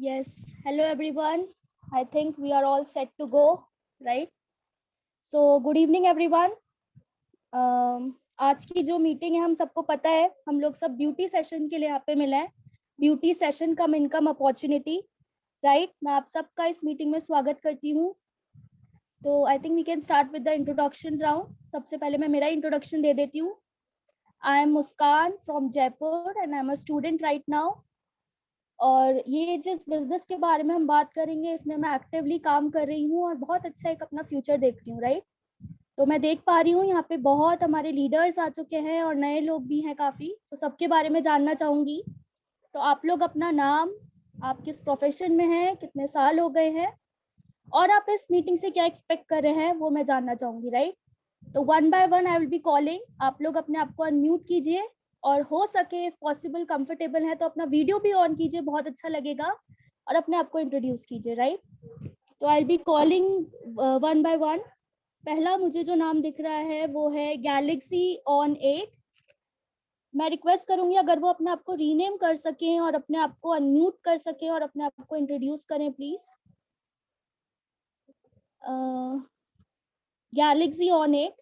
Yes, hello everyone. I think we are all set to go, right? So good evening everyone. आज की जो meeting है हम सबको पता है, हम लोग सब ब्यूटी सेशन के लिए यहाँ पे मिले हैं. ब्यूटी सेशन कम इनकम अपॉर्चुनिटी, राइट? मैं आप सबका इस मीटिंग में स्वागत करती हूँ. तो I think we can start with the introduction round. सबसे पहले मैं मेरा इंट्रोडक्शन दे देती हूँ. I am Muskan from Jaipur and I am a student right now. और ये जिस बिजनेस के बारे में हम बात करेंगे, इसमें मैं एक्टिवली काम कर रही हूँ और बहुत अच्छा एक अपना फ्यूचर देख रही हूँ, राइट? तो मैं देख पा रही हूँ यहाँ पे बहुत हमारे लीडर्स आ चुके हैं और नए लोग भी हैं काफ़ी, तो सबके बारे में जानना चाहूँगी. तो आप लोग अपना नाम, आप किस प्रोफेशन में हैं, कितने साल हो गए हैं और आप इस मीटिंग से क्या एक्सपेक्ट कर रहे हैं वो मैं जानना चाहूँगी, राइट? तो one by one I will be calling. आप लोग अपने आप को अनम्यूट कीजिए और हो सके इफ पॉसिबल कंफर्टेबल है तो अपना वीडियो भी ऑन कीजिए, बहुत अच्छा लगेगा. और अपने आप को इंट्रोड्यूस कीजिए, राइट? तो I will be calling one by one. पहला मुझे जो नाम दिख रहा है वो है गैलेक्सी ऑन 8. मैं रिक्वेस्ट करूंगी अगर वो अपने आप को रीनेम कर सकें और अपने आप को अनम्यूट कर सकें और अपने आप को इंट्रोड्यूस करें please. Galaxy on 8.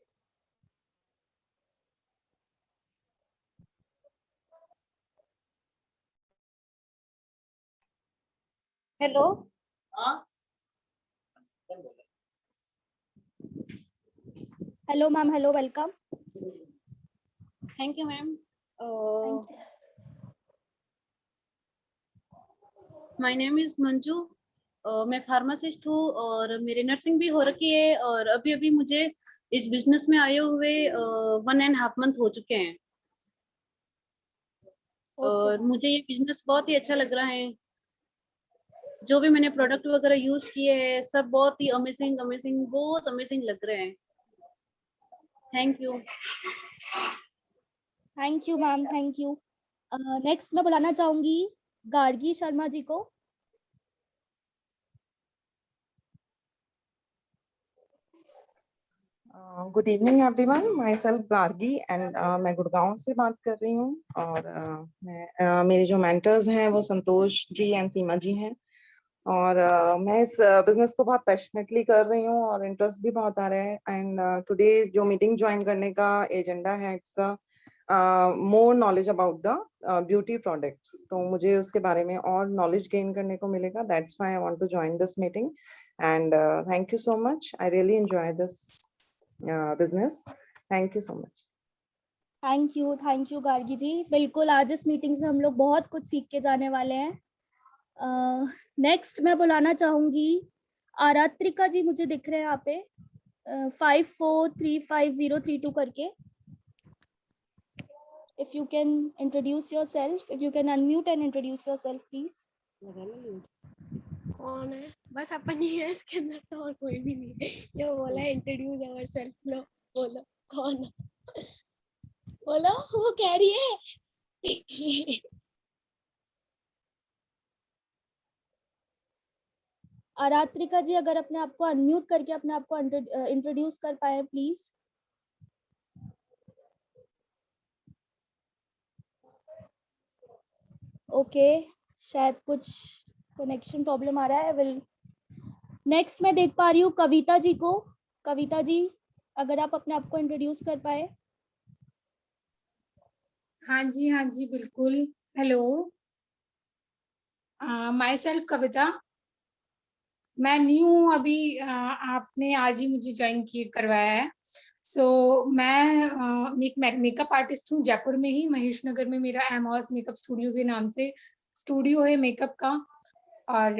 Hello. Hello ma'am, hello, welcome. Thank you ma'am. My name is Manju. मैं फार्मासिस्ट हूँ और मेरी नर्सिंग भी हो रखी है और अभी अभी मुझे इस बिजनेस में आए हुए 1.5 मंथ हो चुके हैं. और मुझे ये बिजनेस बहुत ही अच्छा लग रहा है. जो भी मैंने प्रोडक्ट वगैरह यूज किए हैं सब बहुत ही अमेजिंग अमेजिंग बहुत अमेजिंग लग रहे हैं. Thank you. Thank you ma'am, thank you. Next मैं बुलाना चाहूंगी गार्गी शर्मा जी को. Good evening everyone. My self Gargi and मैं गुड़गांव से बात कर रही हूँ और मेरे जो मेंटर्स हैं वो संतोष जी एंड सीमा जी हैं. और मैं इस बिजनेस को बहुत पैशनेटली कर रही हूँ और इंटरेस्ट भी बहुत आ रहा है. एंड टुडे जो मीटिंग ज्वाइन करने का एजेंडा है, it's more knowledge about the beauty products. तो मुझे उसके बारे में और नॉलेज गेन करने को मिलेगा. That's why I want to join this meeting and thank you so much. I really enjoy this business. Thank you so much. Thank you Gargi ji. बिल्कुल, आज इस मीटिंग से हम लोग बहुत कुछ सीख के जाने वाले हैं. नेक्स्ट मैं बुलाना चाहूंगी आरात्रिका जी. मुझे दिख रहे हैं यहाँ पे 543503 करके. If you can introduce yourself, if you can unmute and introduce yourself please. कौन है? बस अपन ही है इसके अंदर, तो और कोई भी नहीं है. जो बोला इंट्रोड्यूस अवरसेल्फ. लो बोलो कौन है? बोलो. वो कह रही है. आरात्रिका जी अगर अपने आप को अनम्यूट करके अपने आप को इंट्रोड्यूस कर पाए प्लीज. ओके, शायद कुछ कनेक्शन प्रॉब्लम आ रहा है. विल नेक्स्ट मैं देख पा रही हूँ कविता जी को. कविता जी अगर आप अपने आप को इंट्रोड्यूस कर पाए. हाँ जी बिल्कुल. हेलो, माई सेल्फ कविता. मैं न्यू हूँ अभी. आपने आज ही मुझे ज्वाइन करवाया है. मैं एक मेकअप आर्टिस्ट हूँ जयपुर में ही, महेश नगर में मेरा एमॉस मेकअप स्टूडियो के नाम से स्टूडियो है मेकअप का. और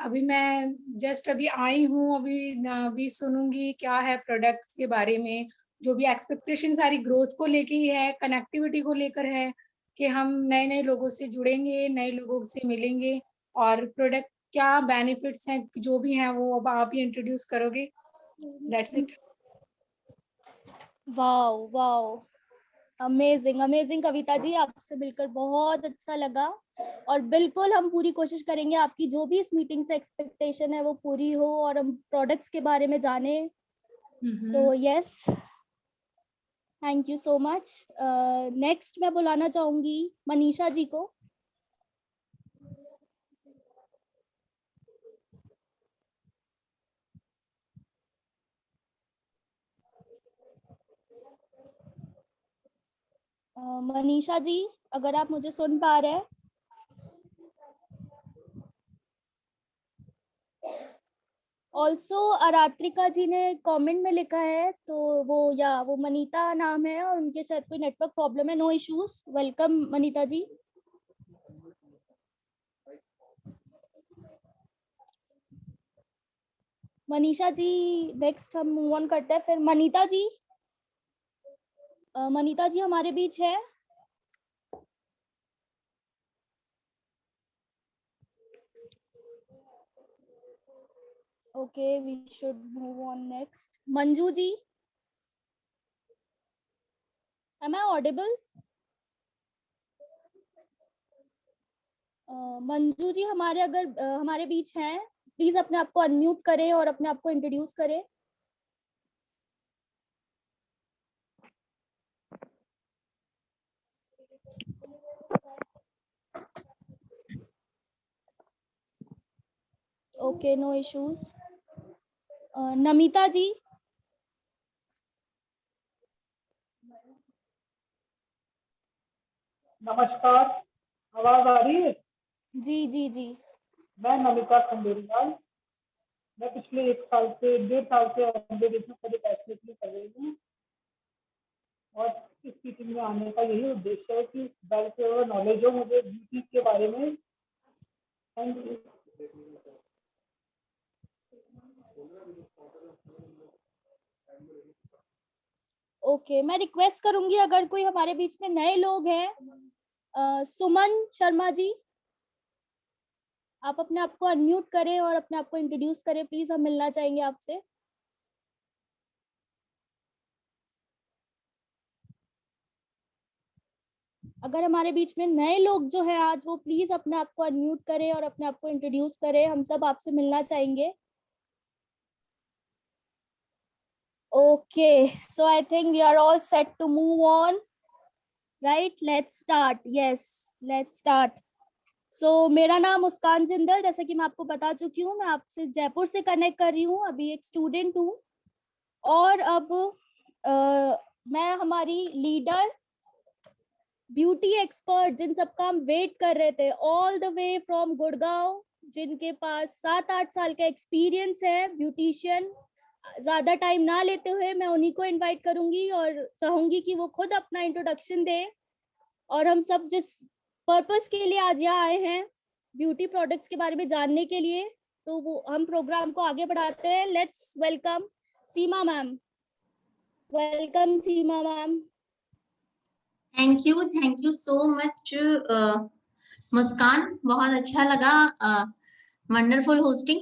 अभी मैं जस्ट अभी आई हूँ. अभी सुनूंगी क्या है प्रोडक्ट्स के बारे में. जो भी एक्सपेक्टेशन सारी ग्रोथ को लेके ही है, कनेक्टिविटी को लेकर है कि हम नए नए लोगों से जुड़ेंगे, नए लोगों से मिलेंगे और प्रोडक्ट क्या बेनिफिट्स हैं जो भी हैं वो अब आप ही इंट्रोड्यूस करोगे. That's it. Wow wow, amazing amazing Kavita ji, आपसे मिलकर बहुत अच्छा लगा. और बिल्कुल हम पूरी कोशिश करेंगे आपकी जो भी इस मीटिंग से एक्सपेक्टेशन है वो पूरी हो और हम प्रोडक्ट्स के बारे में जाने. So yes, thank you so much. Next मैं बुलाना चाहूंगी मनीषा जी को. मनीषा जी, अगर आप मुझे सुन पा रहे हैं। ऑल्सो अरात्रिका जी ने कमेंट में लिखा है, तो वो मनीता नाम है और उनके शायद कोई नेटवर्क प्रॉब्लम है। नो इश्यूज, वेलकम मनीता जी। मनीषा जी नेक्स्ट हम मूव ऑन करते हैं, फिर मनीता जी। मनीता जी हमारे बीच है? Okay, we should move on next. Manju ji, am I audible? Manju ji हमारे बीच हैं, प्लीज अपने आप को अनम्यूट करें और अपने आप को इंट्रोड्यूस करें। Okay, no issues. Namita ji. नमस्कार, आवाज आ रही है? जी जी जी। मैं नमिता खंडेलवाल। मैं पिछले 1.5 साल से एमबीबीएस में स्टडी पैशनेटली कर रही हूँ और इस टीचिंग में आने का यही उद्देश्य है कि वेल से नॉलेज हो मुझे ब्यूटी के बारे में। Thank you. ओके, मैं रिक्वेस्ट करूंगी अगर कोई हमारे बीच में नए लोग हैं, सुमन शर्मा जी, आप अपने आप को अनम्यूट करें और अपने आप को इंट्रोड्यूस करें प्लीज, हम मिलना चाहेंगे आपसे। अगर हमारे बीच में नए लोग जो हैं आज, वो प्लीज अपने आप को अनम्यूट करें और अपने आप को इंट्रोड्यूस करें, हम सब आपसे मिलना चाहेंगे। Okay, so I think we are all set to move on, right? Let's start. Yes, let's start. So मेरा नाम मुस्कान जिंदल, जैसे कि मैं आपको बता चुकी हूँ, मैं आपसे जयपुर से कनेक्ट कर रही हूँ, अभी एक स्टूडेंट हूँ। और अब मैं हमारी लीडर ब्यूटी एक्सपर्ट, जिन सबका हम वेट कर रहे थे, all the way from Gurgaon, जिनके पास 7-8 साल का एक्सपीरियंस है ब्यूटिशियन, ज्यादा टाइम ना लेते हुए मैं उन्हीं को इनवाइट करूंगी और चाहूंगी कि वो खुद अपना इंट्रोडक्शन दे। और हम सब जिस पर्पस के लिए आज यहाँ आए हैं, ब्यूटी प्रोडक्ट्स के बारे में जानने के लिए, तो वो हम प्रोग्राम को आगे बढ़ाते हैं। Let's welcome Seema ma'am. Welcome Seema ma'am. Thank you so much Muskan, बहुत अच्छा लगा, वंडरफुल होस्टिंग।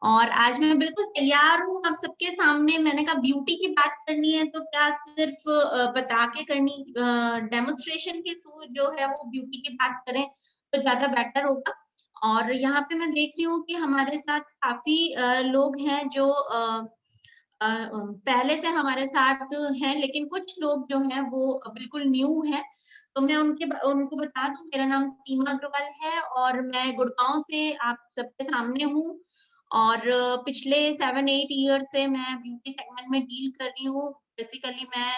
और आज मैं बिल्कुल तैयार हूँ आप सबके सामने। मैंने कहा ब्यूटी की बात करनी है तो क्या सिर्फ बता के करनी, डेमोन्स्ट्रेशन के थ्रू जो है वो ब्यूटी की बात करें तो ज्यादा बेटर होगा। और यहाँ पे मैं देख रही हूँ कि हमारे साथ काफी लोग हैं जो पहले से हमारे साथ हैं, लेकिन कुछ लोग जो हैं वो बिल्कुल न्यू हैं। तो मैं उनको बता दूं, मेरा नाम सीमा अग्रवाल है और मैं गुड़गांव से आप सबके सामने हूँ। और पिछले 7-8 ईयर से मैं ब्यूटी सेगमेंट में डील कर रही हूँ। बेसिकली मैं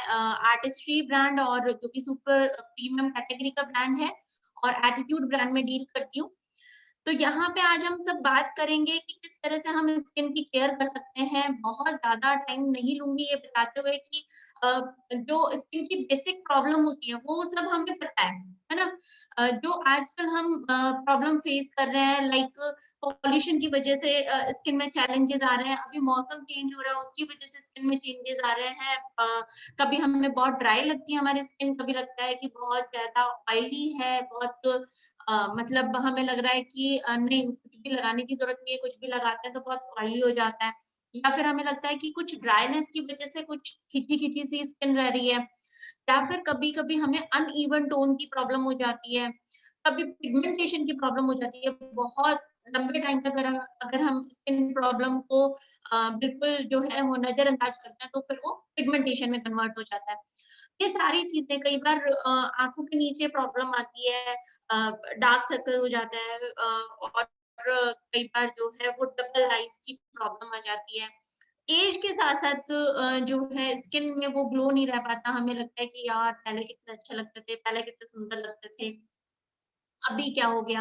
आर्टिस्ट्री ब्रांड और जो कि सुपर प्रीमियम कैटेगरी का ब्रांड है और एटीट्यूड ब्रांड में डील करती हूँ। तो यहाँ पे आज हम सब बात करेंगे कि किस तरह से हम स्किन की केयर कर सकते हैं। बहुत ज्यादा टाइम नहीं लूंगी ये बताते हुए कि जो स्किन की बेसिक प्रॉब्लम होती है वो सब हमें पता है ना। जो आजकल हम प्रॉब्लम फेस कर रहे हैं, लाइक पॉल्यूशन की वजह से स्किन में चैलेंजेस आ रहे हैं, अभी मौसम चेंज हो रहा है उसकी वजह से स्किन में चेंजेस आ रहे हैं। कभी हमें बहुत ड्राई लगती है हमारी स्किन, कभी लगता है कि बहुत ज्यादा ऑयली है, बहुत मतलब हमें लग रहा है कि नहीं कुछ भी लगाने की जरूरत नहीं है, कुछ भी लगाते हैं तो बहुत ऑयली हो जाता है। या फिर हमें लगता है कि कुछ ड्राइनेस की वजह से कुछ खिंची सी स्किन रह रही है। या फिर कभी-कभी हमें अनइवन टोन की प्रॉब्लम हो जाती है, कभी पिगमेंटेशन की प्रॉब्लम हो जाती है। बहुत लंबे टाइम तक अगर हम स्किन प्रॉब्लम को बिल्कुल जो है वो नजरअंदाज करते हैं तो फिर वो पिगमेंटेशन में कन्वर्ट हो जाता है। ये सारी चीजें, कई बार आंखों के नीचे प्रॉब्लम आती है, डार्क सर्कल हो जाता है, और कई बार जो है वो डबल आईज की प्रॉब्लम आ जाती है। एज के साथ साथ जो है स्किन में वो ग्लो नहीं रह पाता। हमें लगता है कि यार पहले कितने अच्छे लगते थे, पहले कितने सुंदर लगते थे, अभी क्या हो गया?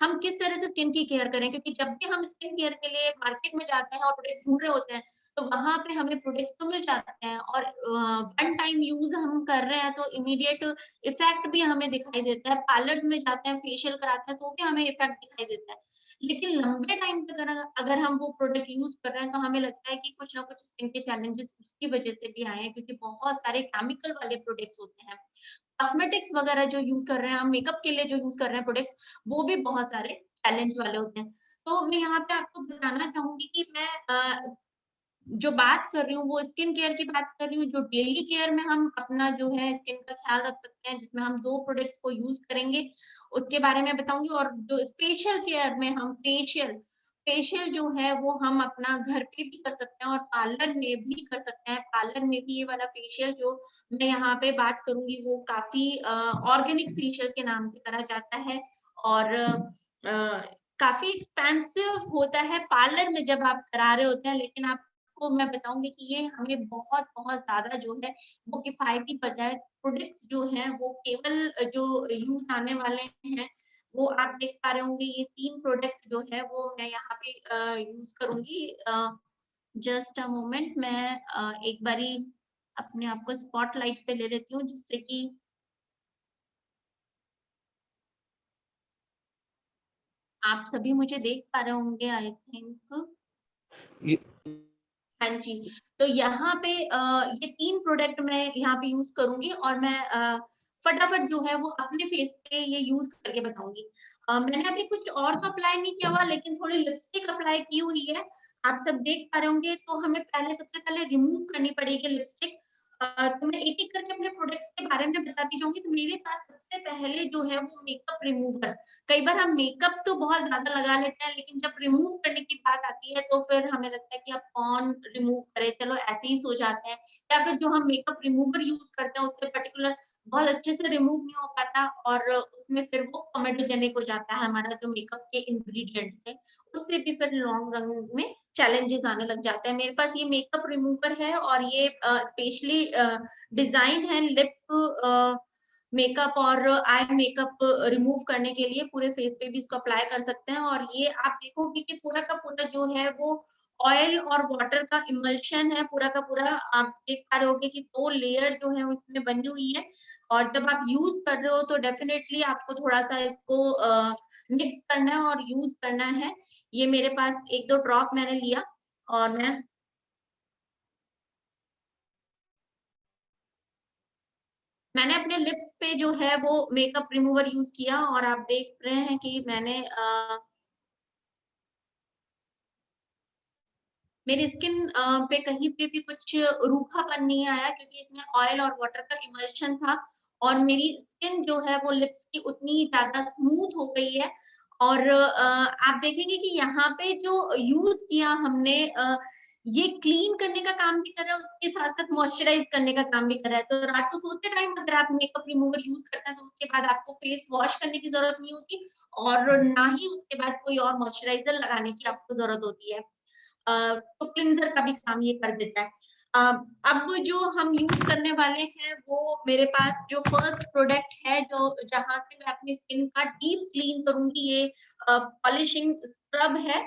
हम किस तरह से स्किन की केयर करें? क्योंकि जब भी हम स्किन केयर के लिए मार्केट में जाते हैं और प्रोडक्ट्स ढूँढ रहे होते हैं, तो वहाँ पे हमें प्रोडक्ट्स तो मिल जाते हैं और वन टाइम यूज़ हम कर रहे हैं तो इमीडिएट इफ़ेक्ट भी हमें दिखाई देता है। पार्लर्स में जाते हैं, फेशियल कराते हैं तो भी हमें इफ़ेक्ट दिखाई देता है। लेकिन लंबे टाइम तक अगर अगर हम वो प्रोडक्ट यूज़ कर रहे हैं तो हमें लगता है कि कुछ ना कुछ स्किन के चैलेंजेस उसकी वजह से भी आए हैं, क्योंकि बहुत सारे केमिकल वाले प्रोडक्ट्स होते हैं। कॉस्मेटिक्स वगैरह जो यूज़ कर रहे हैं हम, मेकअप के लिए जो यूज़ कर रहे हैं प्रोडक्ट्स, वो भी बहुत सारे चैलेंज वाले होते हैं। तो मैं यहाँ पे आपको बताना चाहूँगी कि मैं जो बात कर रही हूँ वो स्किन केयर की बात कर रही हूँ, जो डेली केयर में हम अपना जो है स्किन का ख्याल रख सकते हैं, जिसमें हम 2 प्रोडक्ट्स को यूज़ करेंगे, उसके बारे में बताऊँगी। और जो स्पेशल केयर में हम फेशियल फेशियल जो है वो हम अपना घर पे भी कर सकते हैं और पार्लर में भी कर सकते हैं। पार्लर में भी ये वाला फेशियल जो मैं यहाँ पे बात करूँगी वो काफ़ी ऑर्गेनिक फेशियल के नाम से करा जाता है और काफ़ी एक्सपेंसिव होता है पार्लर में जब आप करा रहे होते हैं, लेकिन आपको मैं बताऊँगी कि ये हमें बहुत-बहुत ज़्यादा जो है वो किफ़ायती पड़ जाए। प्रोडक्ट्स जो हैं वो केवल जो यूज़ आने वाले हैं, वो आप देख पा रहे होंगे ये 3 प्रोडक्ट जो है वो मैं यहाँ पे यूज़ करूँगी। जस्ट अ मोमेंट मैं एक बारी अपने आप को स्पॉटलाइट पे ले लेती हूँ जिससे कि आप सभी मुझे देख पा रहे होंगे आई थिंक। ये हाँ जी, तो यहाँ पे ये 3 प्रोडक्ट मैं यहाँ पे यूज़ करूँगी और मैं फटाफट जो है वो अपने फेस पे ये यूज़ करके बताऊँगी। मैंने अभी कुछ और तो अप्लाई नहीं किया हुआ लेकिन थोड़ी लिपस्टिक अप्लाई की हुई है। आप सब देख पा रहे होंगे तो हमें सबसे पहले रिमूव करनी पड़ेगी लिपस्टिक। तो मैं एक-एक करके अपने प्रोडक्ट्स के बारे में बताती जाऊँगी। तो मेरे पास सबसे पहले जो है वो मेकअप रिमूवर। कई बार हम मेकअप तो बहुत ज़्यादा लगा लेते हैं, लेकिन जब रिमूव करने की बात आती है, तो फिर हमें लगता है कि अब कौन रिमूव करे, चलो ऐसे ही सो जाते हैं। या फिर जो हम मेकअप रिमूवर यूज़ करते हैं, उससे पर्टिकुलर बहुत अच्छे से रिमूव नहीं हो पाता और उसमें फिर वो कोमेटोजेनिक हो जाता है हमारा जो मेकअप के इंग्रीडिएंट्स हैं, उससे भी फिर लॉन्ग रन में चैलेंजेस आने लग जाते हैं। मेरे पास ये मेकअप रिमूवर है और ये स्पेशली डिज़ाइन है लिप मेकअप और आई मेकअप रिमूव करने के लिए पूरे फेस पे भी इसको अप्लाई कर सकते हैं और ये आप देखोगे कि पूरा का पूरा जो है वो ऑयल और वाटर का इमल्शन है, पूरा का पूरा आप देख पा रहे होगे कि 2 लेयर जो है वो इसमें बनी हुई है और जब आप यूज़ कर रहे हो तो डेफिनिटली आपको थोड़ा-सा इसको मिक्स करना है और यूज़ करना है। ये मेरे पास 1-2 ड्रॉप मैंने लिया और मैंने अपने लिप्स पे जो है वो मेकअप रिमूवर यूज़ किया और आप देख रहे हैं कि मैंने मेरी स्किन पे कहीं पे भी कुछ रूखापन नहीं आया क्योंकि इसमें ऑयल और वाटर का इमल्शन था और मेरी स्किन जो है वो लिप्स की उतनी ज़्यादा स्मूथ हो गई है और आप देखेंगे कि यहाँ पे जो यूज़ किया हमने ये क्लीन करने का काम भी कर रहा है, उसके साथ-साथ मॉइस्चराइज़ करने का काम भी कर रहा है। तो रात को सोते टाइम अगर आप मेकअप रिमूवर यूज़ करते हैं, तो उसके बाद आपको फेस वॉश करने की ज़रूरत नहीं होती और ना ही उसके बाद कोई और मॉइस्चराइज़र लगाने की आपको ज़रूरत होती है। तो क्लींजर का भी काम ये कर देता है। अ, अब जो हम यूज़ करने वाले हैं वो मेरे पास जो फर्स्ट प्रोडक्ट है जो जहाँ से मैं अपनी स्किन का डीप क्लीन करूँगी ये पॉलिशिंग स्क्रब है।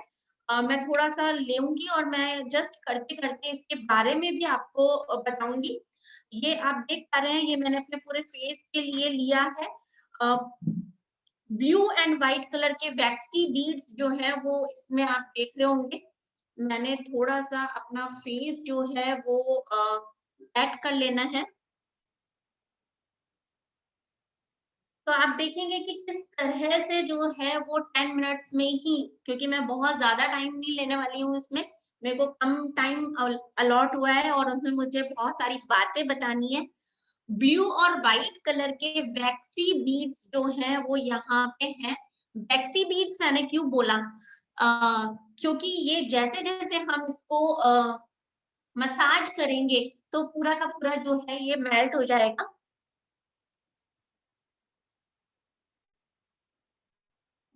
मैं थोड़ा-सा लेऊँगी और मैं जस्ट करते-करते इसके बारे में भी आपको बताऊँगी। ये आप देख पा रहे हैं ये मैंने अपने पूरे फेस के लिए लिया है। अ, ब्लू एंड व्हाइट कलर के वैक्सी बीड्स जो हैं वो इसमें आप देख रहे होंगे। मैंने थोड़ा-सा अपना फेस जो है वो वेट कर लेना है। तो आप देखेंगे कि किस तरह से जो है वो 10 मिनट्स में ही क्योंकि मैं बहुत ज़्यादा टाइम नहीं लेने वाली हूँ इसमें, मेरे को कम टाइम अलॉट हुआ है और उसमें मुझे बहुत सारी बातें बतानी है। ब्लू और व्हाइट कलर के वैक्सी बीड्स जो हैं वो यहाँ पे हैं। वैक्सी बीड्स मैंने क्यों बोला? क्योंकि ये जैसे-जैसे हम इसको मसाज करेंगे तो पूरा का पूरा जो है ये मेल्ट हो जाएगा।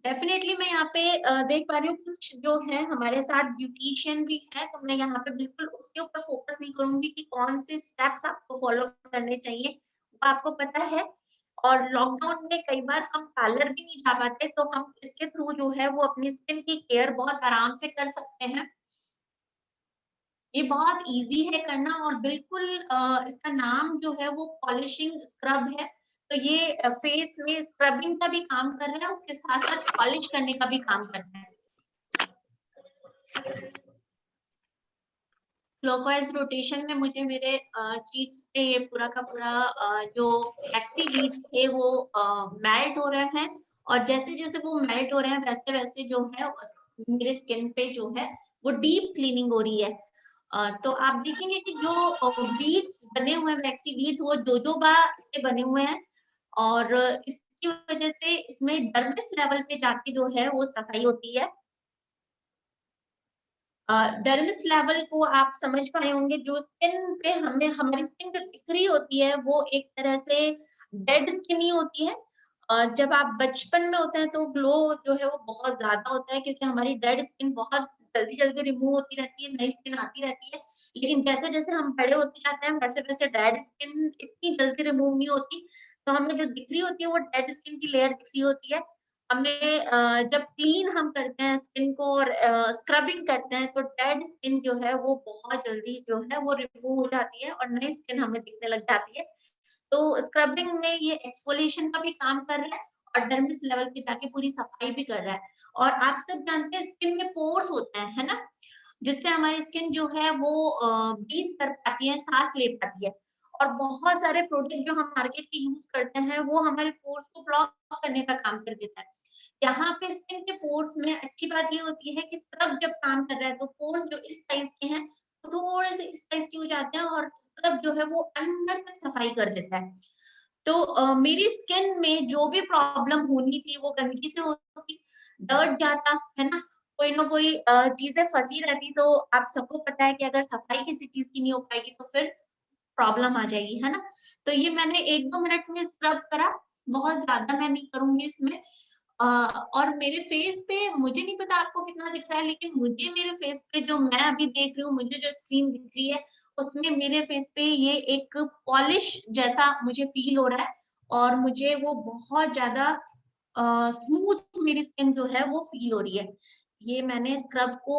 डेफिनेटली मैं यहाँ पे देख पा रही हूँ कुछ जो है हमारे साथ ब्यूटिशियन भी है, तो मैं यहाँ पे बिल्कुल उसके ऊपर फोकस नहीं करूंगी कि कौन से स्टेप्स आपको फॉलो करने चाहिए, वो आपको पता है। और लॉकडाउन में कई बार हम पार्लर भी नहीं जा पाते, तो हम इसके थ्रू जो है वो अपनी स्किन की केयर बहुत आराम से कर सकते हैं। ये बहुत इजी है करना और बिल्कुल इसका नाम जो है वो पॉलिशिंग स्क्रब है। तो ये फेस में स्क्रबिंग का भी काम कर रहा है, उसके साथ-साथ पॉलिश करने का भी काम करता है। क्लॉकवाइज रोटेशन में मुझे मेरे चीक्स पे ये पूरा का पूरा जो फ्लैक्सी बीड्स थे वो मेल्ट हो रहे हैं, और जैसे-जैसे वो मेल्ट हो रहे हैं वैसे-वैसे जो है मेरे स्किन पे जो है वो डीप क्लीनिंग हो रही है। तो आप देखेंगे कि जो बीड्स बने हुए हैं फ्लैक्सी बीड्स वो जोजोबा से बने हुए हैं, और इसकी वजह से इसमें डर्मिस लेवल पे जाके जो है वो सफाई होती है। डर्मिस लेवल को आप समझ पाए होंगे, जो स्किन पे हमें हमारी स्किन जो दिख रही होती है वो एक तरह से डेड स्किन ही होती है। जब आप बचपन में होते हैं तो ग्लो जो है वो बहुत ज्यादा होता है, क्योंकि हमारी डेड स्किन बहुत जल्दी जल्दी रिमूव होती रहती है, नई स्किन आती रहती है। लेकिन जैसे जैसे हम बड़े होते जाते हैं वैसे वैसे डेड स्किन इतनी जल्दी रिमूव नहीं होती, तो हमें जो दिख रही होती है वो डेड स्किन की लेयर दिख रही होती है। हमें जब क्लीन हम करते हैं स्किन को और स्क्रबिंग करते हैं, तो डेड स्किन जो है वो बहुत जल्दी जो है वो रिमूव हो जाती है और नई स्किन हमें दिखने लग जाती है। तो स्क्रबिंग में ये एक्सफोलिएशन का भी काम कर रहा है और डर्मिस लेवल पे जाके पूरी सफाई भी कर रहा है। और आप सब जानते हैं स्किन में पोर्स होते हैं, है ना? जिससे हमारी स्किन जो है वो ब्रीथ कर पाती है, सांस ले पाती है। और बहुत सारे प्रोडक्ट जो हम मार्केट के यूज करते हैं वो हमारे पोर्स को ब्लॉक करने का काम कर देता है। यहाँ पे स्किन के पोर्स में अच्छी बात ये होती है कि स्क्रब जब काम कर रहा है तो पोर्स जो इस साइज के हैं वो थोड़े से इस साइज के हो जाते हैं, और स्क्रब जो है वो अंदर तक सफाई कर देता है। तो मेरी स्किन में जो भी प्रॉब्लम होनी थी वो गंदगी से होती, डर्ट जाता, है ना? कोई ना कोई चीजें फंसी रहती, तो आप सबको पता है कि अगर सफाई किसी चीज की नहीं हो पाएगी तो फिर प्रॉब्लम आ जाएगी, है ना? तो ये मैंने 1-2 मिनट में स्क्रब करा, बहुत ज़्यादा मैं नहीं करूँगी इसमें। और मेरे फेस पे मुझे नहीं पता आपको कितना दिख रहा है, लेकिन मुझे मेरे फेस पे जो मैं अभी देख रही हूँ, मुझे जो स्क्रीन दिख रही है, उसमें मेरे फेस पे ये एक पॉलिश जैसा मुझे फ़ील हो रहा है, और मुझे वो बहुत ज़्यादा स्मूथ मेरी स्किन जो है वो फ़ील हो रही है। ये मैंने स्क्रब को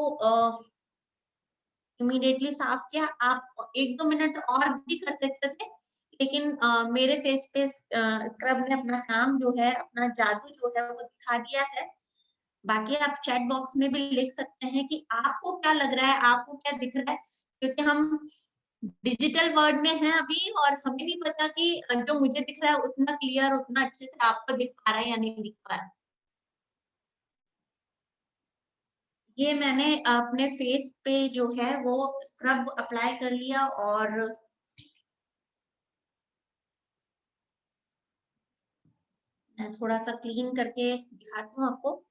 इमीडिएटली साफ किया। आप 1-2 मिनट और भी कर सकते थे, लेकिन मेरे फेस पे स्क्रब ने अपना काम जो है, अपना जादू जो है वो दिखा दिया है। बाकी आप चैट बॉक्स में भी लिख सकते हैं कि आपको क्या लग रहा है, आपको क्या दिख रहा है? क्योंकि हम डिजिटल वर्ल्ड में हैं अभी और हमें नहीं पता कि जो मुझे दिख रहा है उतना क्लियर, उतना अच्छे से आपको दिख पा रहा है या नहीं दिख पा रहा है। ये मैंने अपने फेस पे जो है वो स्क्रब अप्लाई कर लिया, और मैं थोड़ा-सा क्लीन करके दिखाती हूँ आपको।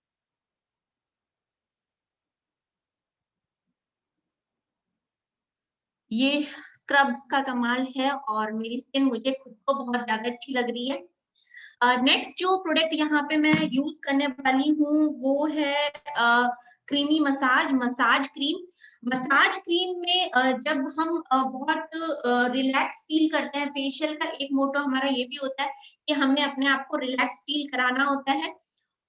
ये स्क्रब का कमाल है और मेरी स्किन मुझे खुद को बहुत ज़्यादा अच्छी लग रही है। नेक्स्ट जो प्रोडक्ट यहाँ पे मैं यूज़ करने वाली हूँ वो है creamy massage cream. Massage cream में जब हम बहुत रिलैक्स फ़ील करते हैं, फेशियल का एक मोटो हमारा ये भी होता है कि हमने अपने आप को रिलैक्स फ़ील कराना होता है,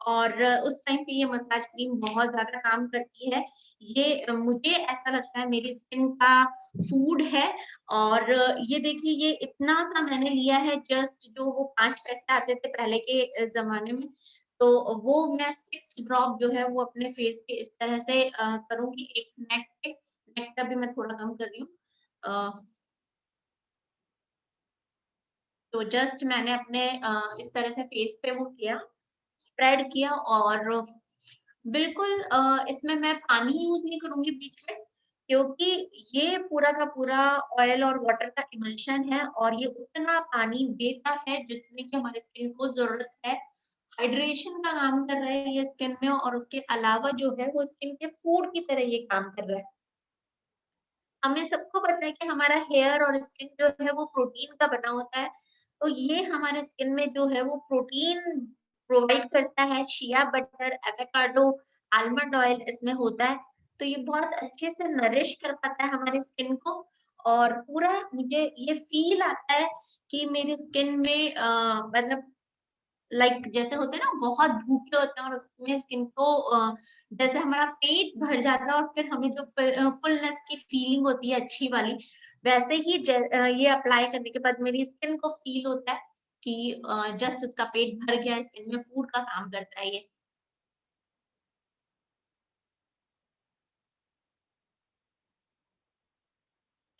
और उस टाइम पे ये मसाज क्रीम बहुत ज़्यादा काम करती है। ये मुझे ऐसा लगता है मेरी स्किन का फूड है, और ये देखिए ये इतना-सा मैंने लिया है, जस्ट जो वो 5 पैसे आते थे पहले के ज़माने में, तो वो मैं 6 ड्रॉप जो है वो अपने फेस पे इस तरह से करूँगी, एक नेक पे, नेक का भी मैं थोड़ा कम कर रही हूँ। तो जस्ट मैंने अपने इस तरह से फेस पे वो किया, स्प्रेड किया, और बिल्कुल इसमें मैं पानी यूज़ नहीं करूँगी बीच में, क्योंकि ये पूरा का पूरा ऑयल और वाटर का इमल्शन है और ये उतना पानी देता है जितनी कि हमारी स्किन को ज़रूरत है। हाइड्रेशन का काम कर रहा है ये स्किन में, और उसके अलावा जो है वो स्किन के फूड की तरह ये काम कर रहा है। हमें सबको पता है कि हमारा हेयर और स्किन जो है वो प्रोटीन का बना होता है, तो ये हमारे स्किन में जो है वो प्रोटीन प्रोवाइड करता है। Shea butter, avocado, almond oil इसमें होता है, तो ये बहुत अच्छे से नरिश कर पाता है हमारी स्किन को। और पूरा मुझे ये फील आता है कि मेरी स्किन में मतलब लाइक जैसे होते हैं ना, बहुत भूखे होते हैं और उसमें स्किन को जैसे हमारा पेट भर जाता है और फिर हमें जो फुलनेस की फीलिंग होती है अच्छी वाली, वैसे ही ये अप्लाई करने के बाद मेरी स्किन को फील होता है कि जस्ट उसका पेट भर गया, स्किन में फूड का काम करता है ये।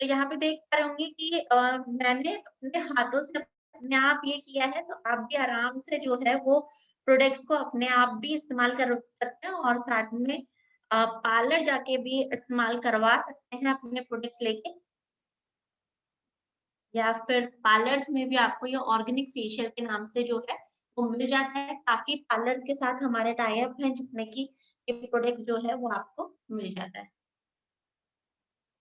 तो यहाँ पे देख पा रहे होंगे कि मैंने अपने हाथों से अपने आप ये किया है, तो आप भी आराम से जो है वो प्रोडक्ट्स को अपने आप भी इस्तेमाल कर सकते हैं और साथ में पार्लर जाके भी इस्तेमाल करवा सकते हैं अपने प्रोडक्ट्स लेके, या फिर पार्लर्स में भी आपको ये ऑर्गेनिक फेशियल के नाम से जो है वो मिल जाता है। काफी पार्लर्स के साथ हमारे टाई अप हैं जिसमें कि ये प्रोडक्ट जो है वो आपको मिल जाता है।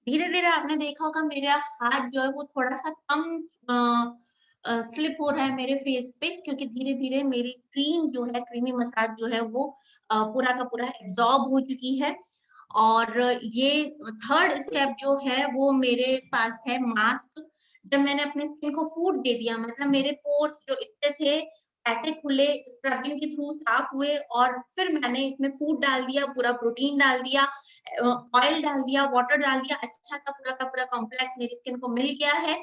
धीरे-धीरे आपने देखा होगा मेरा हाथ जो है वो थोड़ा-सा कम स्लिप हो रहा है मेरे फेस पे, क्योंकि धीरे-धीरे मेरी क्रीम जो है, क्रीमी मसाज जो है वो पूरा का पूरा एब्ज़ॉर्ब हो चुकी है। और ये थर्ड स्टेप जो है वो मेरे पास है मास्क। जब मैंने अपने स्किन को फूड दे दिया, मतलब मेरे पोर्स जो इतने थे ऐसे खुले, स्क्रबिंग के थ्रू साफ हुए और फिर मैंने इसमें फूड डाल दिया, पूरा प्रोटीन डाल दिया, ऑयल डाल दिया, वाटर डाल दिया, अच्छा सा पूरा का पूरा कॉम्प्लेक्स मेरी स्किन को मिल गया है।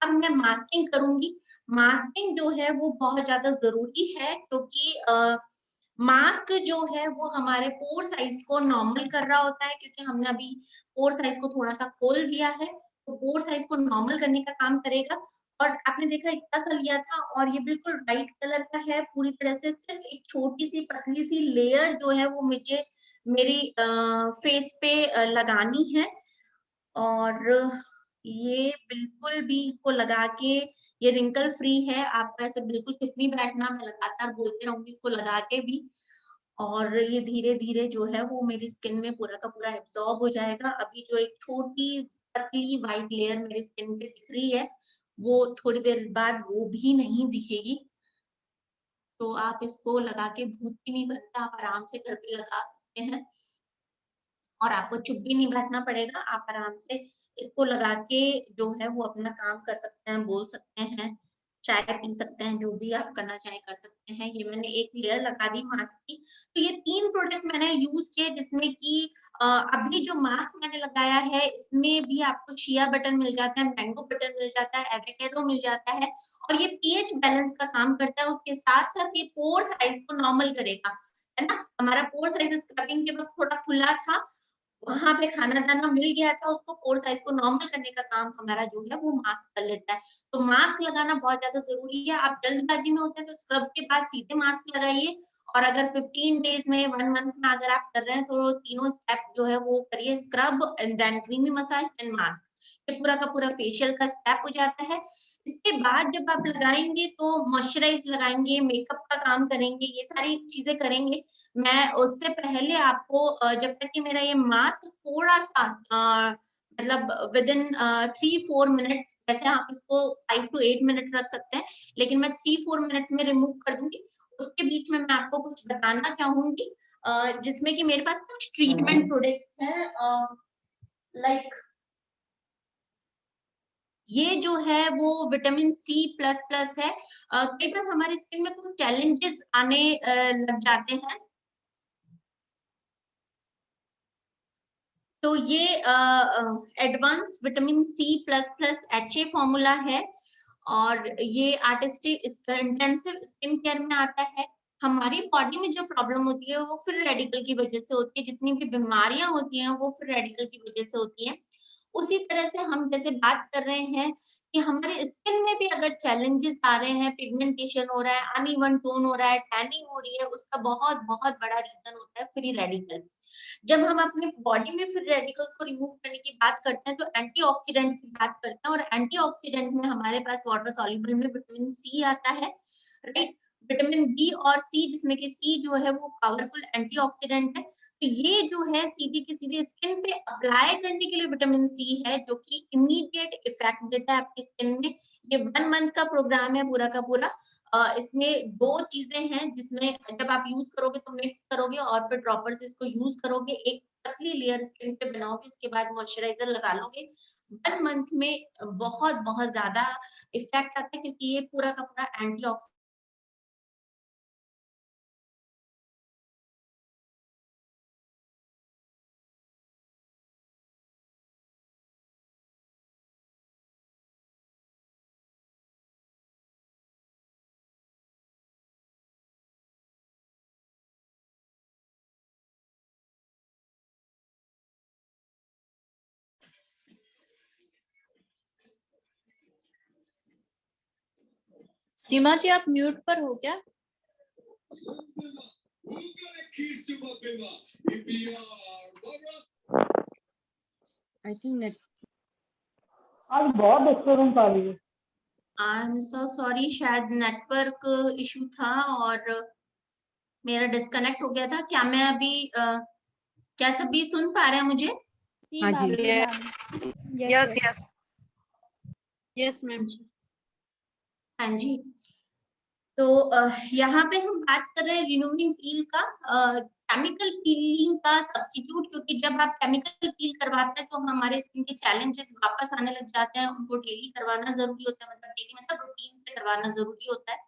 अब मैं मास्किंग करूँगी। मास्किंग जो है वो बहुत ज़्यादा ज़रूरी है, क्योंकि मास्क जो है वो हमारे पोर साइज़ को नॉर्मल कर रहा होता है, क्योंकि हमने अभी पोर साइज़ को थोड़ा-सा खोल दिया है, तो पोर साइज़ को नॉर्मल करने का काम करेगा। और आपने देखा इतना सा लिया था और ये बिल्कुल व्हाइट कलर का है पूरी तरह से, सिर्फ़ एक छोटी-सी पतली-सी लेयर जो है वो मुझे मेरी फेस पे लगानी है। और ये बिल्कुल भी इसको लगा के ये रिंकल फ्री है, आपको ऐसे बिल्कुल चुप नहीं बैठना, मैं लगातार बोलती रहूँगी इसको लगा के भी। और ये धीरे-धीरे जो है वो मेरी स्किन में पूरा का पूरा एब्ज़ॉर्ब हो जाएगा। अभी जो एक छोटी पतली व्हाइट लेयर मेरी स्किन पे दिख रही है, वो थोड़ी देर बाद वो भी नहीं दिखेगी। तो आप इसको लगा के भूत भी नहीं बनता, आप आराम से घर पे लगा सकते हैं। और आपको चुप भी नहीं बैठना पड़ेगा, आप आराम से इसको लगा के जो है वो अपना काम कर सकते हैं, बोल सकते हैं, चाय पी सकते हैं, जो भी आप करना चाहें कर सकते हैं। ये मैंने एक लेयर लगा दी मास्क की। तो ये 3 प्रोडक्ट मैंने यूज़ किए, जिसमें कि अभी जो मास्क मैंने लगाया है इसमें भी आपको शिया बटर मिल जाता है, मैंगो बटर मिल जाता है, एवोकाडो मिल जाता है और ये पीएच बैलेंस का काम करता है। उसके साथ-साथ ये पोर साइज़ को नॉर्मल करेगा, है ना? हमारा पोर साइज़ स्क्रबिंग के वक़्त थोड़ा खुला था, वहाँ पे खाना-दाना मिल गया था, उसको पोर साइज़ को नॉर्मल करने का काम हमारा जो है वो मास्क कर लेता है। तो मास्क लगाना बहुत ज़्यादा ज़रूरी है। आप जल्दबाज़ी में होते हैं तो स्क्रब के बाद सीधे मास्क लगाइए, और अगर 15 डेज़ में, 1 मंथ में अगर आप कर रहे हैं तो तीनों स्टेप जो है वो करिए, scrub and then creamy massage then mask. ये पूरा का पूरा फेशियल का स्टेप हो जाता है। इसके बाद जब आप लगाएँगे तो मॉइस्चराइज़ लगाएँगे, मेकअप का काम करेंगे, ये सारी चीज़ें करेंगे। मैं उससे पहले आपको जब तक कि मेरा ये मास्क थोड़ा-सा मतलब विदिन 3-4 मिनट, वैसे आप इसको 5 टू 8 मिनट रख सकते हैं, लेकिन मैं 3-4 मिनट में रिमूव कर दूँगी। उसके बीच में मैं आपको कुछ बताना चाहूँगी जिसमें कि मेरे पास कुछ ट्रीटमेंट प्रोडक्ट्स हैं लाइक ये जो है वो विटामिन सी प्लस प्लस है। कई बार हमारी स्किन में कुछ चैलेंजेस आने लग जाते हैं, तो ये advance vitamin C plus plus HA formula है और ये आर्टिस्टिक इंटेंसिव स्किन केयर में आता है। हमारी बॉडी में जो प्रॉब्लम होती है वो फ्री रेडिकल की वजह से होती है, जितनी भी बीमारियां होती हैं वो फ्री रेडिकल की वजह से होती हैं। उसी तरह से हम जैसे बात कर रहे हैं कि हमारे स्किन में भी अगर चैलेंजेस आ रहे हैं, पिगमेंटेशन हो रहा है, अनइवन टोन हो रहा है, टैनिंग हो रही है, उसका बहुत बहुत बड़ा रीजन होता है फ्री रेडिकल। जब हम अपने बॉडी में फ्री रेडिकल्स को रिमूव करने की बात करते हैं तो एंटीऑक्सीडेंट की बात करते हैं, और एंटीऑक्सीडेंट में हमारे पास वाटर सॉल्युबल में विटामिन सी आता है, राइट? विटामिन बी और सी, जिसमें कि सी जो है वो पावरफुल एंटीऑक्सीडेंट है। तो ये जो है सीधे की सीधे स्किन पे अप्लाई करने के लिए विटामिन सी है, जो कि इमीडिएट इफेक्ट देता है आपकी स्किन में। ये 1 मंथ का प्रोग्राम है पूरा का पूरा। इसमें 2 चीजें हैं जिसमें जब आप यूज करोगे तो मिक्स करोगे और फिर ड्रॉपर से इसको यूज करोगे, एक पतली लेयर स्किन पे बनाओगे, उसके बाद मॉइस्चराइजर लगा लोगे। 1 मंथ में बहुत बहुत ज्यादा इफेक्ट आता है, क्योंकि ये पूरा का पूरा एंटीऑक्सीडेंट सीमा जी आप म्यूट पर हो क्या? आई थिंक नेट आज बहुत डिस्टर्बेंस आ रही है। आई एम सो सॉरी, शायद नेटवर्क इशू था और मेरा डिस्कनेक्ट हो गया था। क्या मैं अभी क्या सभी सुन पा रहे हैं मुझे? जी हाँ मैम, जी। जी ma'am, yes yes. Yes ma'am. हाँ जी। तो यहाँ पे हम बात कर रहे हैं रिमूविंग पील का, केमिकल पीलिंग का सब्स्टिट्यूट, क्योंकि जब आप केमिकल पील करवाते हैं तो हमारे स्किन के चैलेंजेस वापस आने लग जाते हैं, उनको डेली करवाना जरूरी होता है, मतलब डेली मतलब रूटीन से करवाना जरूरी होता है।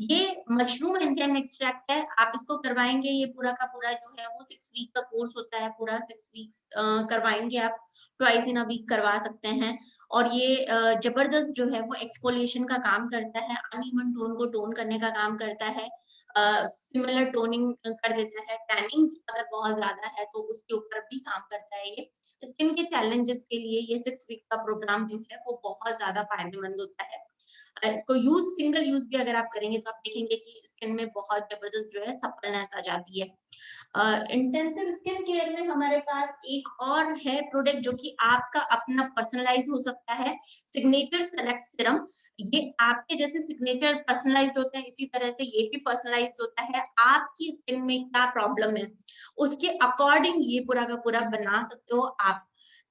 ये मशरूम एंजाइम एक्सट्रैक्ट है, आप इसको करवाएंगे, ये पूरा का पूरा जो है वो 6 वीक का कोर्स होता है, पूरा 6 वीक्स करवाएंगे आप, ट्वाइस इन अ वीक करवा सकते हैं। और ये जबरदस्त जो है वो एक्सफोलिएशन का काम करता है, अनइवन टोन को टोन करने का काम करता है, सिमिलर टोनिंग कर देता है, टैनिंग अगर बहुत ज्यादा है तो उसके ऊपर भी काम करता है। ये स्किन के चैलेंजेस के लिए ये 6 वीक का प्रोग्राम जो है वो बहुत ज्यादा फायदेमंद होता है। इसको सिंगल यूज भी अगर आप करेंगे तो आप देखेंगे कि स्किन में बहुत जबरदस्त जो है सप्पलनेस आ जाती है। इंटेंसिव स्किन केयर में हमारे पास एक और है प्रोडक्ट जो कि आपका अपना पर्सनलाइज हो सकता है, सिग्नेचर सेलेक्ट सीरम। ये आपके जैसे सिग्नेचर पर्सनलाइज्ड होते हैं, इसी तरह से ये भी पर्सनलाइज्ड होता है। आपकी स्किन में क्या प्रॉब्लम है उसके अकॉर्डिंग ये पूरा का पूरा बना सकते हो आप,